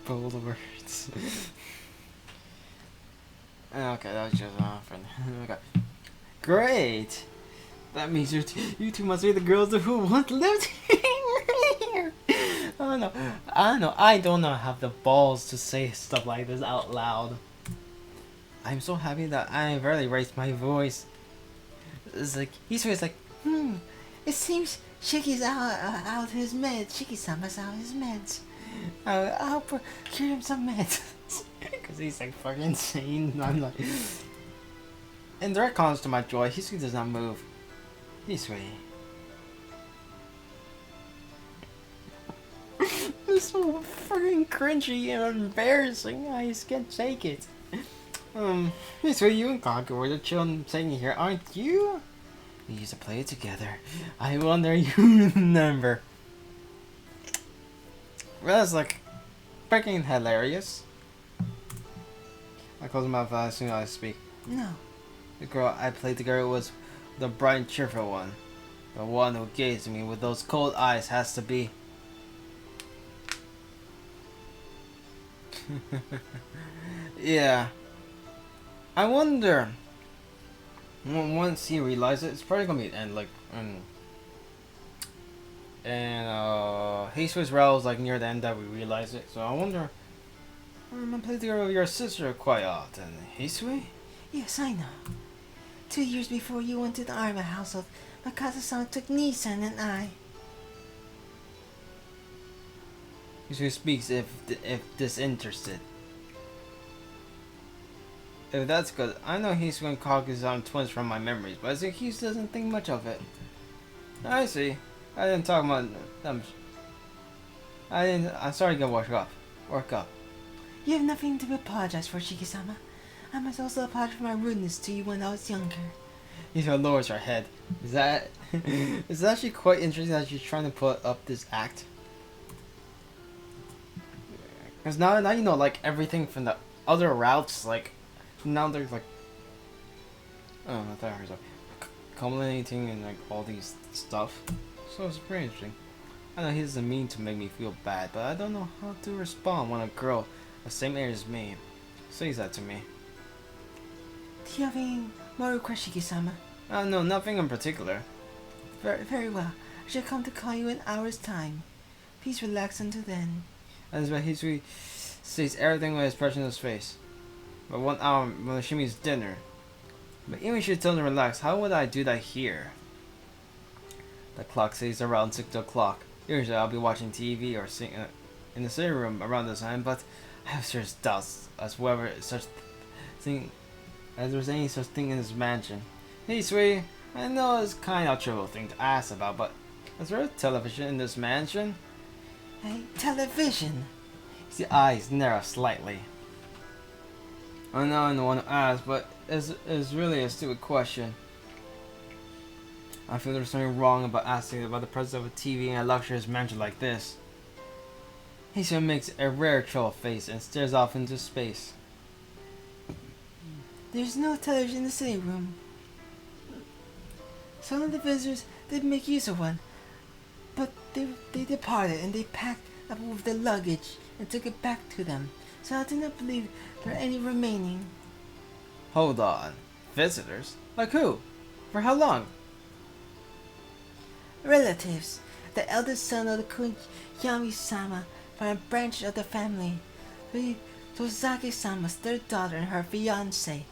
Bold words. Okay, that was just friend. Okay. Great! That means you two must be the girls who once lived here! I don't know have the balls to say stuff like this out loud. I'm so happy that I rarely raised my voice. It's like, he's always like, It seems Shiki's out his meds. Shiki-sama's out his meds. I'll procure him some meds. because he's like fucking insane. I'm like, in direct contrast to my joy, Hisui does not move. Hisui. It's so fucking cringy and embarrassing. I just can't take it. Hisui, you and Kaku were the children sitting here, aren't you? We used to play together. I wonder you remember. Well, that's like freaking hilarious. I close my mouth as soon as I speak. No. The girl I played together was the bright and cheerful one. The one who gazed at me with those cold eyes has to be. Yeah. I wonder. Once he realizes it, it's probably gonna be an end. And Hisui's row is like near the end that we realize it. So I wonder. I played together with your sister quite often. Hisui? Yes, I know. 2 years before you went to the Arma household, Mikasa-sama took Nissan and I. Hisui speaks if disinterested. If that's good, I know Hisui and Kaku-san twins from my memories, but I think he doesn't think much of it. I see. I didn't talk about them. I'm sorry to get work up. You have nothing to apologize for, Shiki-sama. I must also apologize for my rudeness to you when I was younger. Hisui lowers her head. Is that it's actually quite interesting that she's trying to put up this act. Because now you know like everything from the other routes, like now there's like I thought I heard like culminating and like all these stuff. So it's pretty interesting. I know he doesn't mean to make me feel bad, but I don't know how to respond when a girl the same age as me says that to me. Do you have any more requests, Shiki-sama? No, nothing in particular. Very well. I shall come to call you in an hour's time. Please relax until then. That's why Hisui says everything with his expression on his face. But 1 hour when she means dinner. But even if she tells him to relax, how would I do that here? The clock says around 6 o'clock. Usually I'll be watching TV or in the sitting room around this time, but I have serious doubts as whether thing as there's any such thing in this mansion. Hey, sweetie, I know it's kind of a trivial thing to ask about, but is there a television in this mansion? A television? His eyes narrow slightly. I know I'm the one to ask, but it's really a stupid question. I feel there's something wrong about asking about the presence of a TV in a luxurious mansion like this. He makes a rare troll face and stares off into space. There's no television in the sitting room. Some of the visitors did make use of one, but they departed and they packed up with the luggage and took it back to them. So I do not believe there are any remaining. Hold on. Visitors? Like who? For how long? Relatives. The eldest son of the Queen Yami-sama from a branch of the family. The Tozaki-sama's third daughter and her fiancé.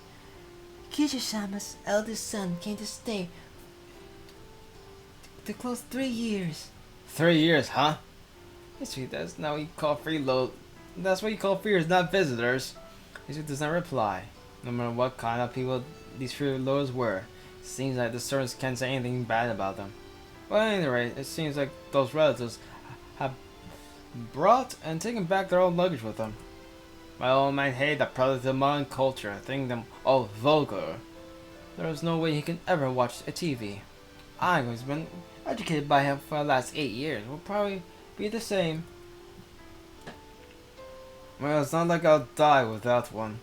Kishi-sama's eldest son came to stay to close 3 years. 3 years, huh? Sweet, that's not what you call freeload. That's what you call freers, not visitors. Sweet does not reply. No matter what kind of people these freeloaders were, it seems like the servants can't say anything bad about them. Well, at any rate, it seems like those relatives have brought and taken back their own luggage with them. My old man hated the product of modern culture, thinking them all vulgar. There is no way he can ever watch a TV. I've been educated by him for the last 8 years. Will probably be the same. Well, it's not like I'll die without one.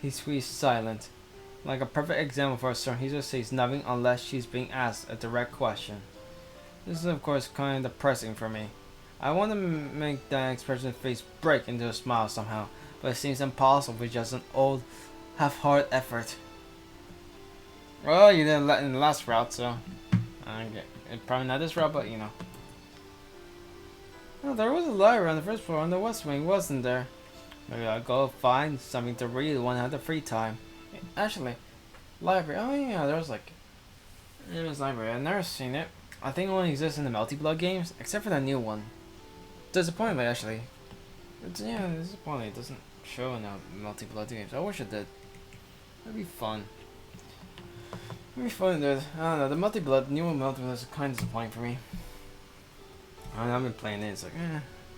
He's silent. Like a perfect example for a servant, he just says nothing unless she's being asked a direct question. This is of course kind of depressing for me. I want to make that expression face break into a smile somehow, but it seems impossible with just an old, half-hearted effort. Well, you didn't let in the last route, so probably not this route, but you know. Well, there was a library on the first floor on the west wing, wasn't there? Maybe I'll go find something to read when I have the free time. Actually, library. Oh yeah, there was library. I've never seen it. I think it only exists in the Melty Blood games, except for the new one. Disappointingly, actually. Disappointing. It doesn't show in the Melty Blood games. I wish it did. That'd be fun. It'd be fun, dude. I don't know. The Melty Blood, new Melty Blood is kind of disappointing for me. I mean, I've been playing it. It's like,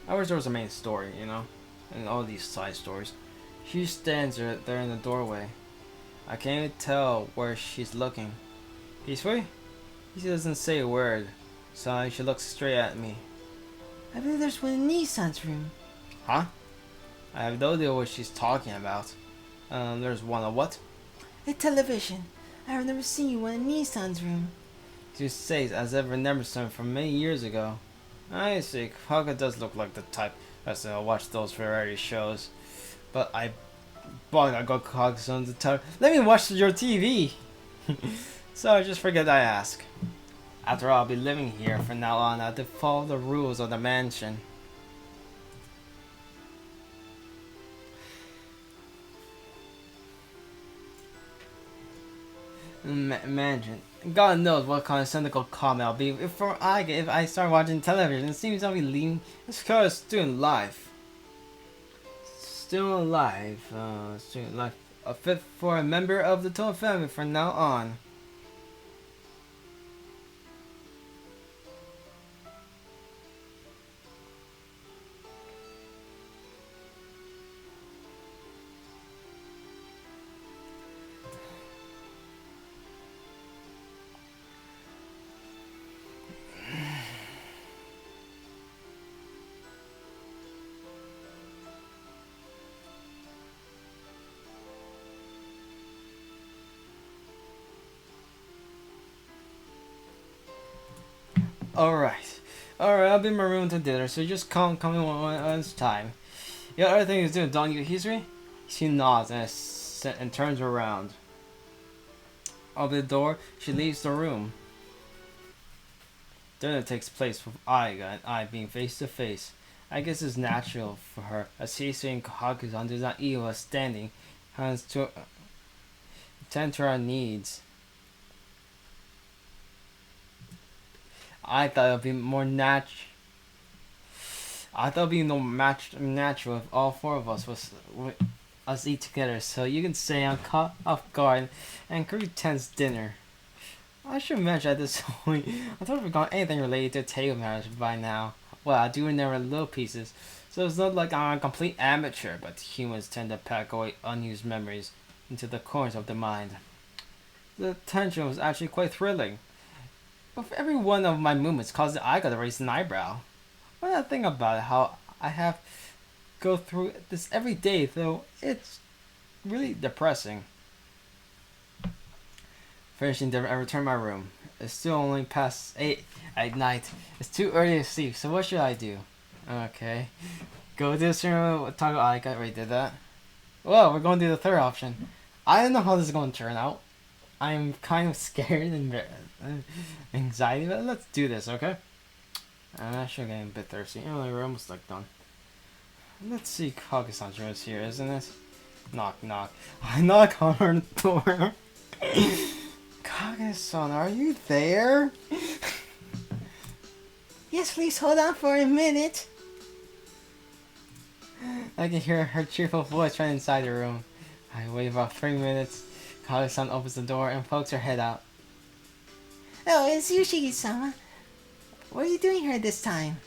I wish there was a main story, you know, and all these side stories. She stands there in the doorway. I can't even tell where she's looking. Peacefully? He doesn't say a word, so she looks straight at me. I believe there's one in Nissan's room. Huh? I have no idea what she's talking about. There's one of what? A television. I remember seeing one in Nissan's room. She says as if I remember something from many years ago. I see. Khokau does look like the type that's watch those variety shows. But I got Khokau on the time. Let me watch your TV! So I just forget I ask. After all, I'll be living here from now on. I'll have to follow the rules of the mansion. Mansion. God knows what kind of cynical comment I'll be if I start watching television. It seems I'll be leaving this car is still alive. Still alive. Student life. A fit for a member of the Toad family from now on. Alright, I'll be in my room to dinner, so just come in when it's time. The other thing is doing, don't you history? She nods and turns around. Open the door, she leaves the room. Dinner takes place with Aiga and I being face to face. I guess it's natural for her, as Hisui and Hakusan do not even standing, hands to tend to our needs. I thought it would be more natural. I thought it'd be no match natural if all four of us us eat together, so you can say I'm caught off guard and crew tense dinner. I should mention at this point, I thought we got anything related to table manners by now. Well, I do remember little pieces, so it's not like I'm a complete amateur, but humans tend to pack away unused memories into the corners of the mind. The tension was actually quite thrilling. With every one of my movements caused the eye to raise an eyebrow. When I think about it, how I have go through this every day, though, it's really depressing. Finishing dinner, I return to my room. It's still only past 8 at night. It's too early to sleep, so what should I do? Okay. Go to this room, talk about I already did that. Well, we're going to do the third option. I don't know how this is going to turn out. I'm kind of scared and anxiety, but let's do this, okay? I'm actually getting a bit thirsty. Oh, we're almost like done. Let's see, Kage-san's room is here, isn't it? Knock, knock. I knock on her door. Kage-san, are you there? Yes, please hold on for a minute. I can hear her cheerful voice right inside the room. I wait about 3 minutes. Kage-san opens the door and pokes her head out. Oh, it's you, Shiki-sama. What are you doing here this time?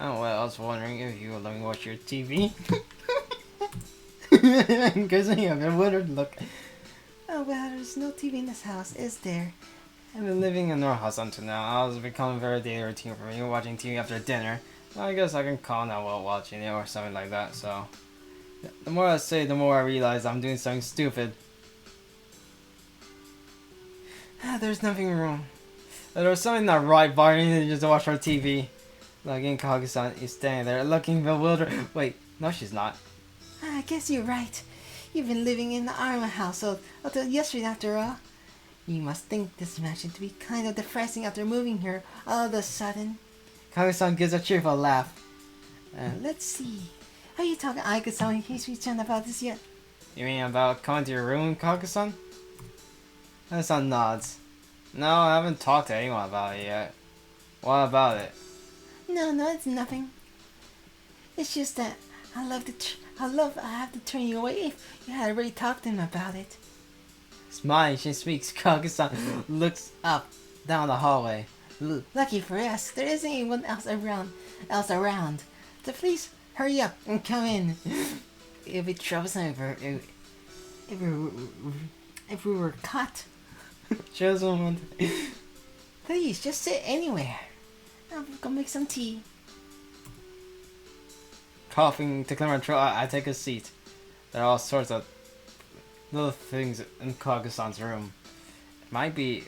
Oh, well, I was wondering if you would let me watch your TV. Gives me a bewildered look. Oh, well, there's no TV in this house, is there? I've been living in our house until now. I was becoming very daily routine for me, watching TV after dinner. I guess I can call now while watching it or something like that, so... The more I say, the more I realize I'm doing something stupid. There's nothing wrong. There's something not right, but I need to just watch our TV. Like in Kage-san is standing there looking bewildered. Wait, no she's not. I guess you're right. You've been living in the Arma household until yesterday after all. You must think this mansion to be kind of depressing after moving here all of a sudden. Kage-san gives a cheerful laugh. Let's see. Are you talking to Aika-san in case we chat about this yet? You mean about coming to your room, Kage-san? Kage-san nods. No, I haven't talked to anyone about it yet. What about it? No, it's nothing. It's just that I have to turn you away if you had already talked to him about it. Smiling, she speaks. Kage-san looks up, down the hallway. Lucky for us, there isn't anyone else around. So please hurry up and come in. It'd be troublesome if we were caught. Just a moment. Please, just sit anywhere. I'm gonna make some tea. Coughing to clear my throat, I take a seat. There are all sorts of little things in Kage-san's room. It might be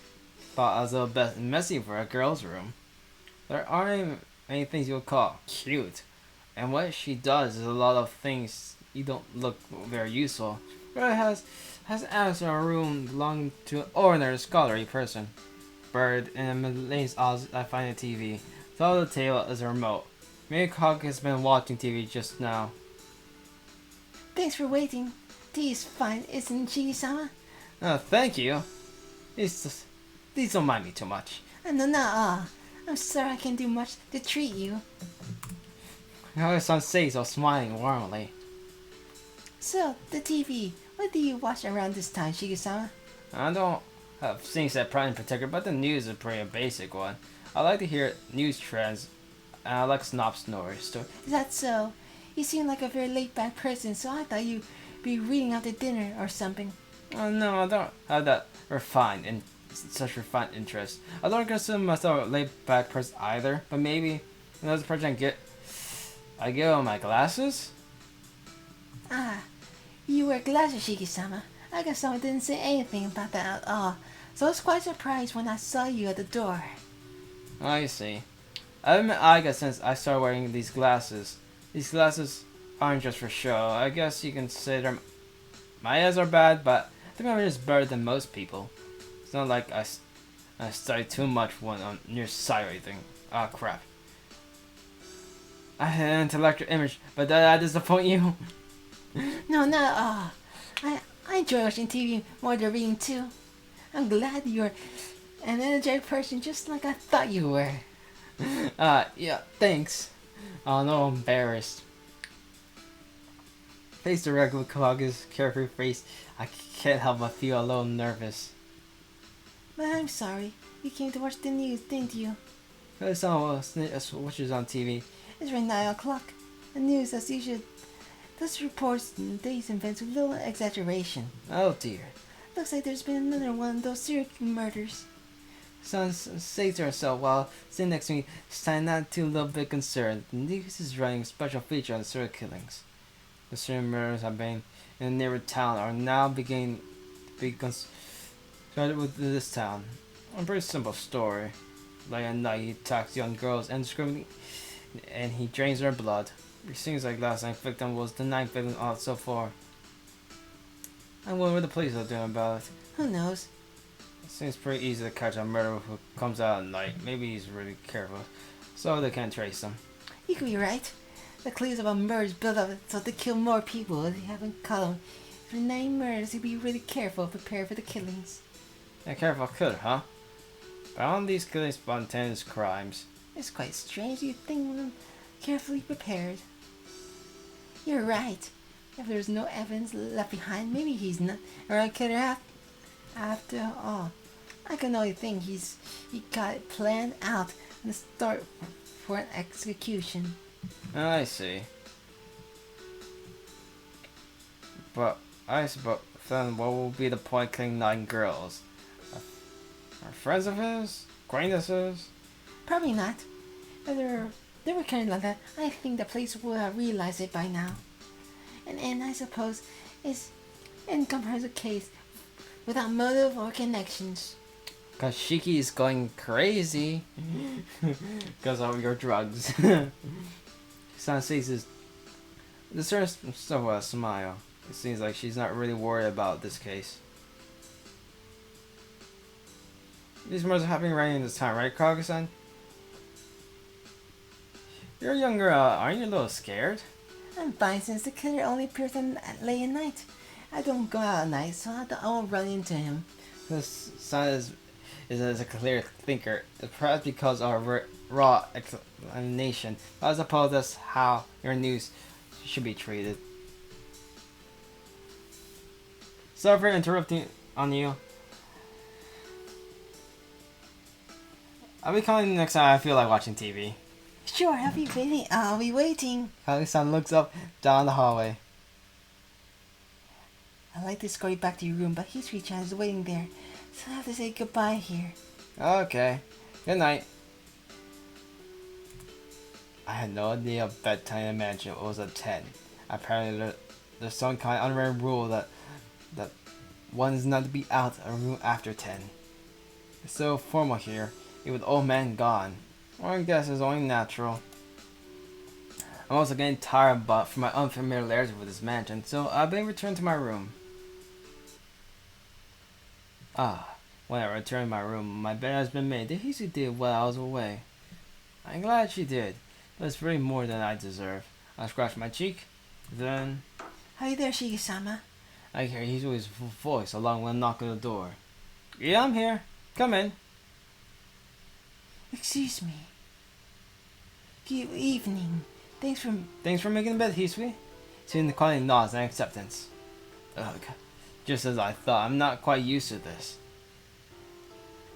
thought as a bit messy for a girl's room. There aren't many things you would call cute. And what she does is a lot of things you don't look very useful. But it has access to a room belonging to an ordinary scholarly person. Bird and a Malays I find a TV. Top of the table is a remote. Maybe Kage has been watching TV just now. Thanks for waiting. Tea is fine, isn't Shiki-sama? Oh, thank you. Please don't mind me too much. No. I'm sorry I can't do much to treat you. Kage-san says while smiling warmly. So, the TV. What do you watch around this time, Shiki-sama? I don't have things that pride in particular, but the news is a pretty basic one. I like to hear news trends, and I like snob stories. Is that so? You seem like a very laid-back person, so I thought you'd be reading after dinner or something. Oh no, I don't have that such refined interest. I don't consider myself a laid-back person either, but maybe another person I give on my glasses? Ah, you wear glasses, Shiki-sama. I guess someone didn't say anything about that at all, so I was quite surprised when I saw you at the door. I see. I've been Aiga since I started wearing these glasses. These glasses aren't just for show. I guess you can say my eyes are bad, but I think I'm just better than most people. It's not like I study too much when I'm near sight or anything. Ah, crap. I had an intellectual image, but did I disappoint you? No, not at all. I enjoy watching TV more than reading too. I'm glad you're an energetic person just like I thought you were. Yeah, thanks. Oh no, embarrassed. Face directly with Kawaga's carefree face, I can't help but feel a little nervous. But I'm sorry. You came to watch the news, didn't you? I saw what was on TV. It's right 9 o'clock. The news, as usual, does reports these events with little exaggeration. Oh dear. Looks like there's been another one of those serial murders. Son says to herself while sitting next to me, standing not too little bit concerned. The news is running a special feature on serial killings. The serial murders have been in the neighboring town are now beginning to be started with this town. A pretty simple story. Like at night, he attacks young girls indiscriminately, and he drains their blood. It seems like last night's victim was the ninth victim out so far. I wonder what the police are doing about it. Who knows? It seems pretty easy to catch a murderer who comes out at night. Maybe he's really careful, so they can't trace him. You could be right. The clues about murders build up so they kill more people if they haven't caught them. For 9 murders, you'd be really careful and prepare for the killings. A careful killer, huh? But aren't these killings spontaneous crimes? It's quite strange you'd think them carefully prepared. You're right. If there's no evidence left behind, maybe he's not a right killer after all. I can only think he got it planned out and start for an execution. I see. But I suppose then what will be the point killing 9 girls? Are friends of his? Acquaintances? Probably not. If they were kind like that, I think the police would have realized it by now. And I suppose it's incomprehensible case without motive or connections. Cause Shiki is going crazy because of your drugs. San sees the surface still with a smile. It seems like she's not really worried about this case. These murders are happening right in this time, right, Kaga-san? You're a young girl, aren't you a little scared? I'm fine since the killer only appears late at night. I don't go out at night, so I won't run into him. This son is a clear thinker, perhaps because of our raw explanation. I suppose that's how your news should be treated. Sorry for interrupting on you. I'll be calling next time I feel like watching TV. Sure, I'll be waiting. Kali-san looks up down the hallway. I'd like to escort you back to your room, but Hisui-chan is waiting there, so I have to say goodbye here. Okay. Good night. I had no idea bedtime in mansion was at 10. Apparently there's some kind of unwritten rule that one is not to be out of a room after 10. It's so formal here, even with old man gone. Well, I guess it's only natural. I'm also getting tired from my unfamiliarity with this mansion, so I'll be returned to my room. When I returned to my room, my bed has been made. Daisy did while I was away. I'm glad she did, but it's really more than I deserve. I scratched my cheek, then Are you there, Shiki-sama? I hear Hisui's voice along with a knock on the door. Yeah, I'm here. Come in. Excuse me. Good evening. Thanks for making the bed, Hisui. Soon quietly nods in acceptance. Ugh. Just as I thought, I'm not quite used to this.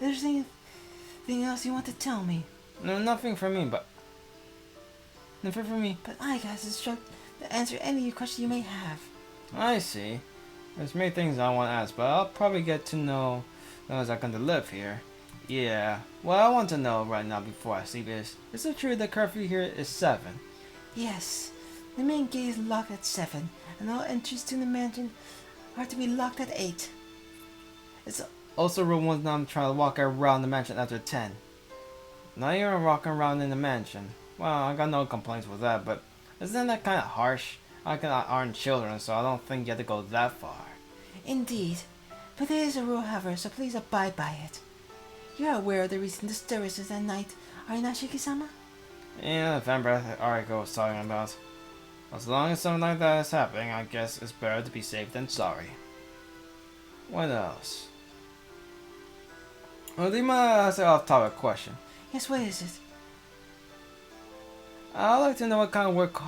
Is there anything else you want to tell me? No, nothing for me, but... Nothing for me. But I got instructed to answer any of your questions you may have. I see. There's many things I want to ask, but I'll probably get to know as I come to live here. Yeah, what I want to know right now before I sleep is it true that curfew here is 7? Yes, the main gate is locked at 7, and all entries to the mansion are to be locked at 8. It's also rule one's not trying to walk around the mansion after 10. Not even walking around in the mansion. Well, I got no complaints with that, but isn't that kind of harsh? I aren't children, so I don't think you have to go that far. Indeed, but there is a rule, however, so please abide by it. You're aware of the recent disturbances at night, are you not, Shiki-sama? Yeah, the vampire article was talking about. As long as something like that is happening, I guess it's better to be safe than sorry. What else? Oh, do you mind ask an off-topic question? Yes, what is it? I'd like to know what kind of work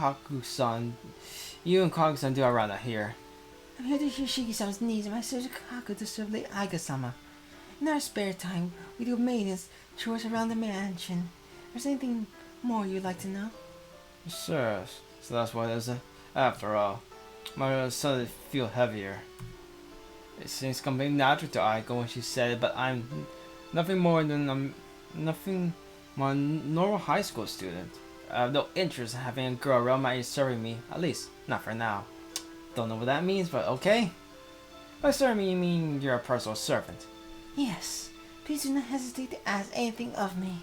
you and Kohaku-san do around here. I'm here to hear Shiki-sama's needs and my sister Kaku to serve late Aiga-sama. In our spare time, we do maintenance chores around the mansion. Is there anything more you'd like to know? Sure, so that's what it is. After all, my suddenly feel heavier. It seems completely natural to Aiko when she said it, but I'm nothing more than normal high school student. I have no interest in having a girl around my age serving me, at least not for now. Don't know what that means, but okay. By serving me, you mean you're a personal servant? Yes. Please do not hesitate to ask anything of me.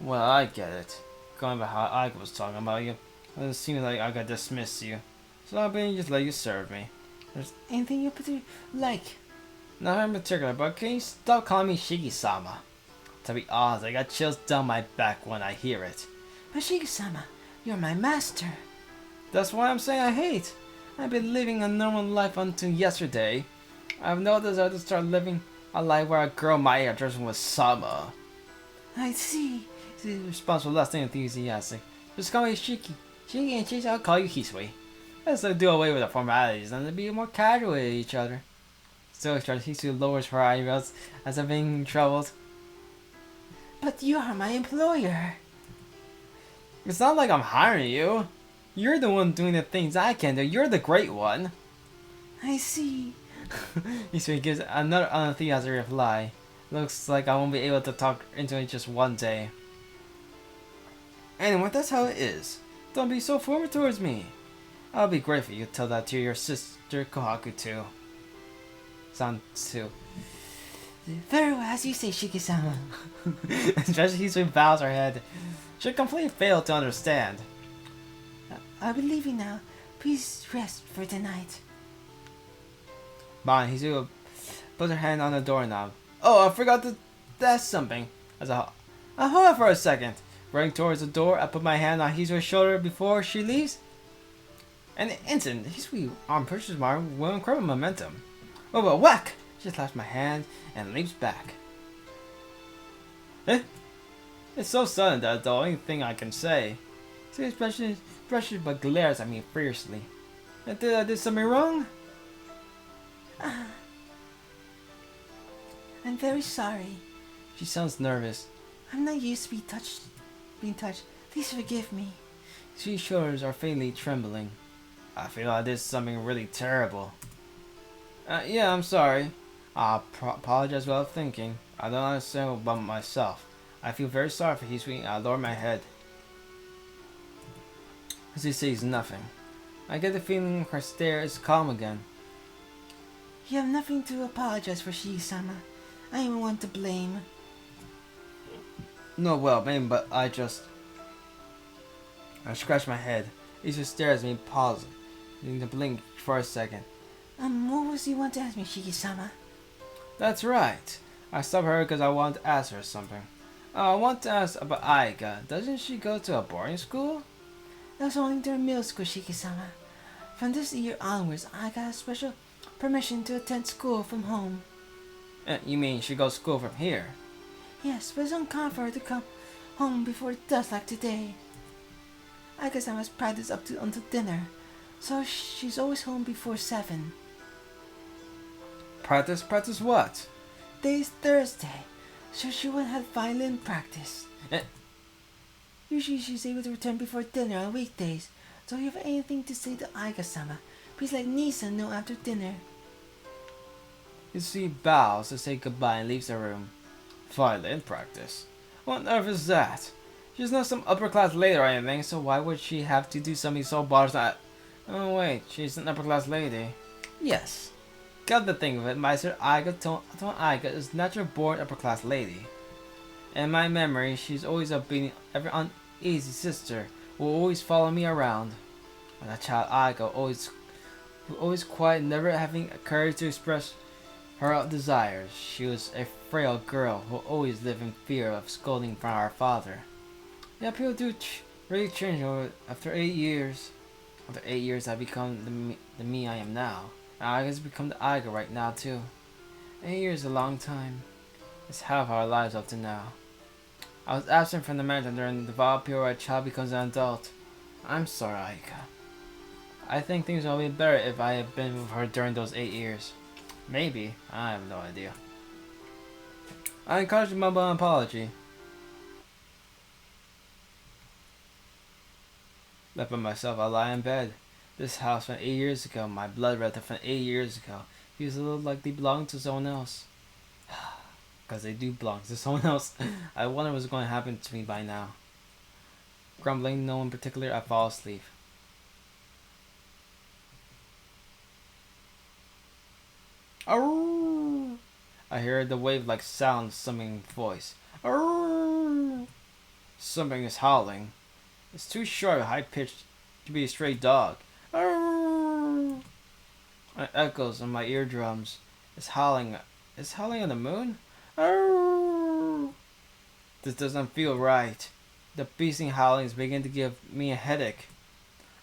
Well, I get it. Going by how Aiko was talking about you, it seems like I got dismissed you. So I'll be just let you serve me. There's anything you particularly like? Nothing in particular, but can you stop calling me Shiki-sama? To be honest, I got chills down my back when I hear it. But Shiki-sama, you're my master. That's why I'm saying I hate. I've been living a normal life until yesterday. I have no desire to start living a life where a girl my age addresses with Sama. I see. She's responsible, less than enthusiastic. Just call me Shiki. Shiki and Chichi, I'll call you Hisui. Let's do away with the formalities and be more casual with each other. Still extra, Hisui lowers her eyebrows as if being troubled. But you are my employer. It's not like I'm hiring you. You're the one doing the things I can do. You're the great one. I see. Hisui gives another unenthusiastic reply. Looks like I won't be able to talk into it just one day. Anyway, that's how it is. Don't be so forward towards me. I'll be grateful you tell that to your sister Kohaku too. Sound too. Very well, as you say, Shiki-sama. Especially Hisui bows her head. She completely failed to understand. I'll be leaving now. Please rest for tonight. Hisui puts her hand on the doorknob. Oh, I forgot to ask something. Hold on for a second. Running towards the door, I put my hand on Hisui's shoulder before she leaves. And the instant, Hisui arm pushes my with incredible momentum. Oh, but whack! She slaps my hand and leaps back. Eh? It's so sudden that the only thing I can say. She especially brushes but glares at me fiercely. Did I do something wrong? I'm very sorry. She sounds nervous. I'm not used to being touched. Please forgive me. She shoulders are faintly trembling. I feel I did something really terrible. Yeah, I'm sorry. I apologize without thinking. I don't understand about myself. I feel very sorry for Hisui. I lower my head. She says nothing. I get the feeling her stare is calm again. You have nothing to apologize for, Shiki-sama. I am one to blame. No, well, maybe, but I scratch my head. Hisui stares at me, pauses, needing to blink for a second. What was you want to ask me, Shiki-sama? That's right. I stopped her because I want to ask her something. I want to ask about Aiga. Doesn't she go to a boarding school? That's only during middle school, Shiki-sama. From this year onwards, I got a special permission to attend school from home. You mean she goes to school from here? Yes, but it's uncommon for her to come home before dusk like today. I guess I must practice until dinner, so she's always home before 7. Practice? Practice what? Today's Thursday, so she won't have violin practice. Usually she's able to return before dinner on weekdays, so if you have anything to say to Aiga-sama, please let Nisa know after dinner. She bows to say goodbye and leaves the room. Violin practice? What on earth is that? She's not some upper class lady or anything, so why would she have to do something so bothersome? Oh wait, she's an upper class lady. Yes. Got to think of it, my sister Aiga told Aiga is natural born upper class lady. In my memory, she's always been every uneasy sister who will always follow me around. When a child Aiga always quiet, never having courage to express her desires. She was a frail girl who always lived in fear of scolding from our father. Yeah, people do really change after 8 years. After 8 years, I become the me I am now. I guess become the Aiga right now too. 8 years is a long time. It's half our lives up to now. I was absent from the mansion during the vow period where a child becomes an adult. I'm sorry, Aika. I think things would be better if I had been with her during those 8 years. Maybe. I have no idea. I encourage mumble an apology. Left by myself, I lie in bed. This house from 8 years ago, my blood relative from 8 years ago, feels a little like they belong to someone else. Because they do belong to someone else. I wonder what's going to happen to me by now. Grumbling, no in particular, I fall asleep. Arrgh! I hear the wave-like sound summoning voice. Arrgh! Something is howling. It's too short, high-pitched to be a stray dog. Arrgh! It echoes in my eardrums. It's howling. It's howling on the moon? Arrgh! This doesn't feel right. The beastly howlings begin to give me a headache.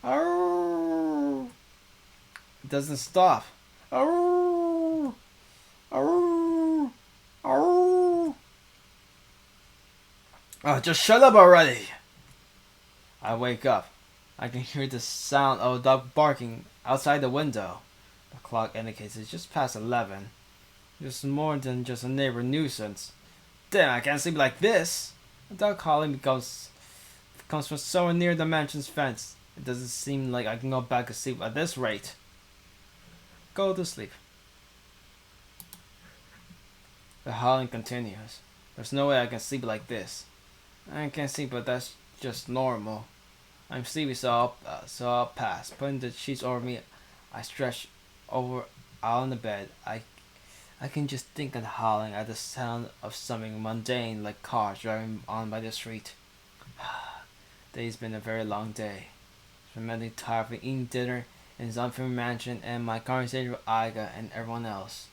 Arrgh! It doesn't stop. Arrgh! Arrgh! Arrgh! Oh, just shut up already! I wake up. I can hear the sound of a dog barking outside the window. The clock indicates it's just past 11. Just more than just a neighbor nuisance. Damn, I can't sleep like this! The dog calling comes from somewhere near the mansion's fence. It doesn't seem like I can go back to sleep at this rate. Go to sleep. The howling continues. There's no way I can sleep like this. I can't sleep, but that's just normal. I'm sleepy, so I'll pass. Putting the sheets over me, I stretch over out on the bed. I can just think of howling at the sound of something mundane like cars driving on by the street. Today's been a very long day. I'm mentally tired from eating dinner in his unfamiliar mansion and my conversation with Aiga and everyone else.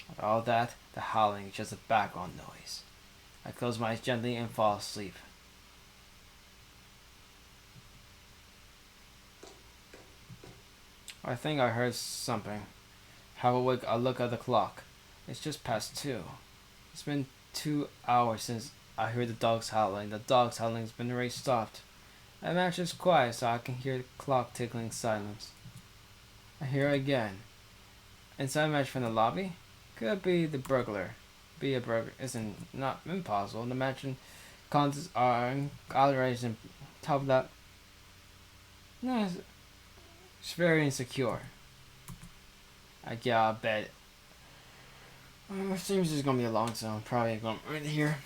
With all that, the howling is just a background noise. I close my eyes gently and fall asleep. I think I heard something. Half awake, I look at the clock. It's just past 2. It's been 2 hours since I heard the dogs howling. The dogs howling has been already stopped. The match is quiet, so I can hear the clock ticking in silence. I hear it again. Inside a match from the lobby? Could be the burglar. Be a burglar isn't not impossible. The mansion contents are outraged and top of that. No, it's very insecure. I get out of bed. It seems it's gonna be a long, so I'm probably going right here.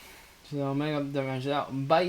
So I'll make up the match out. Bye.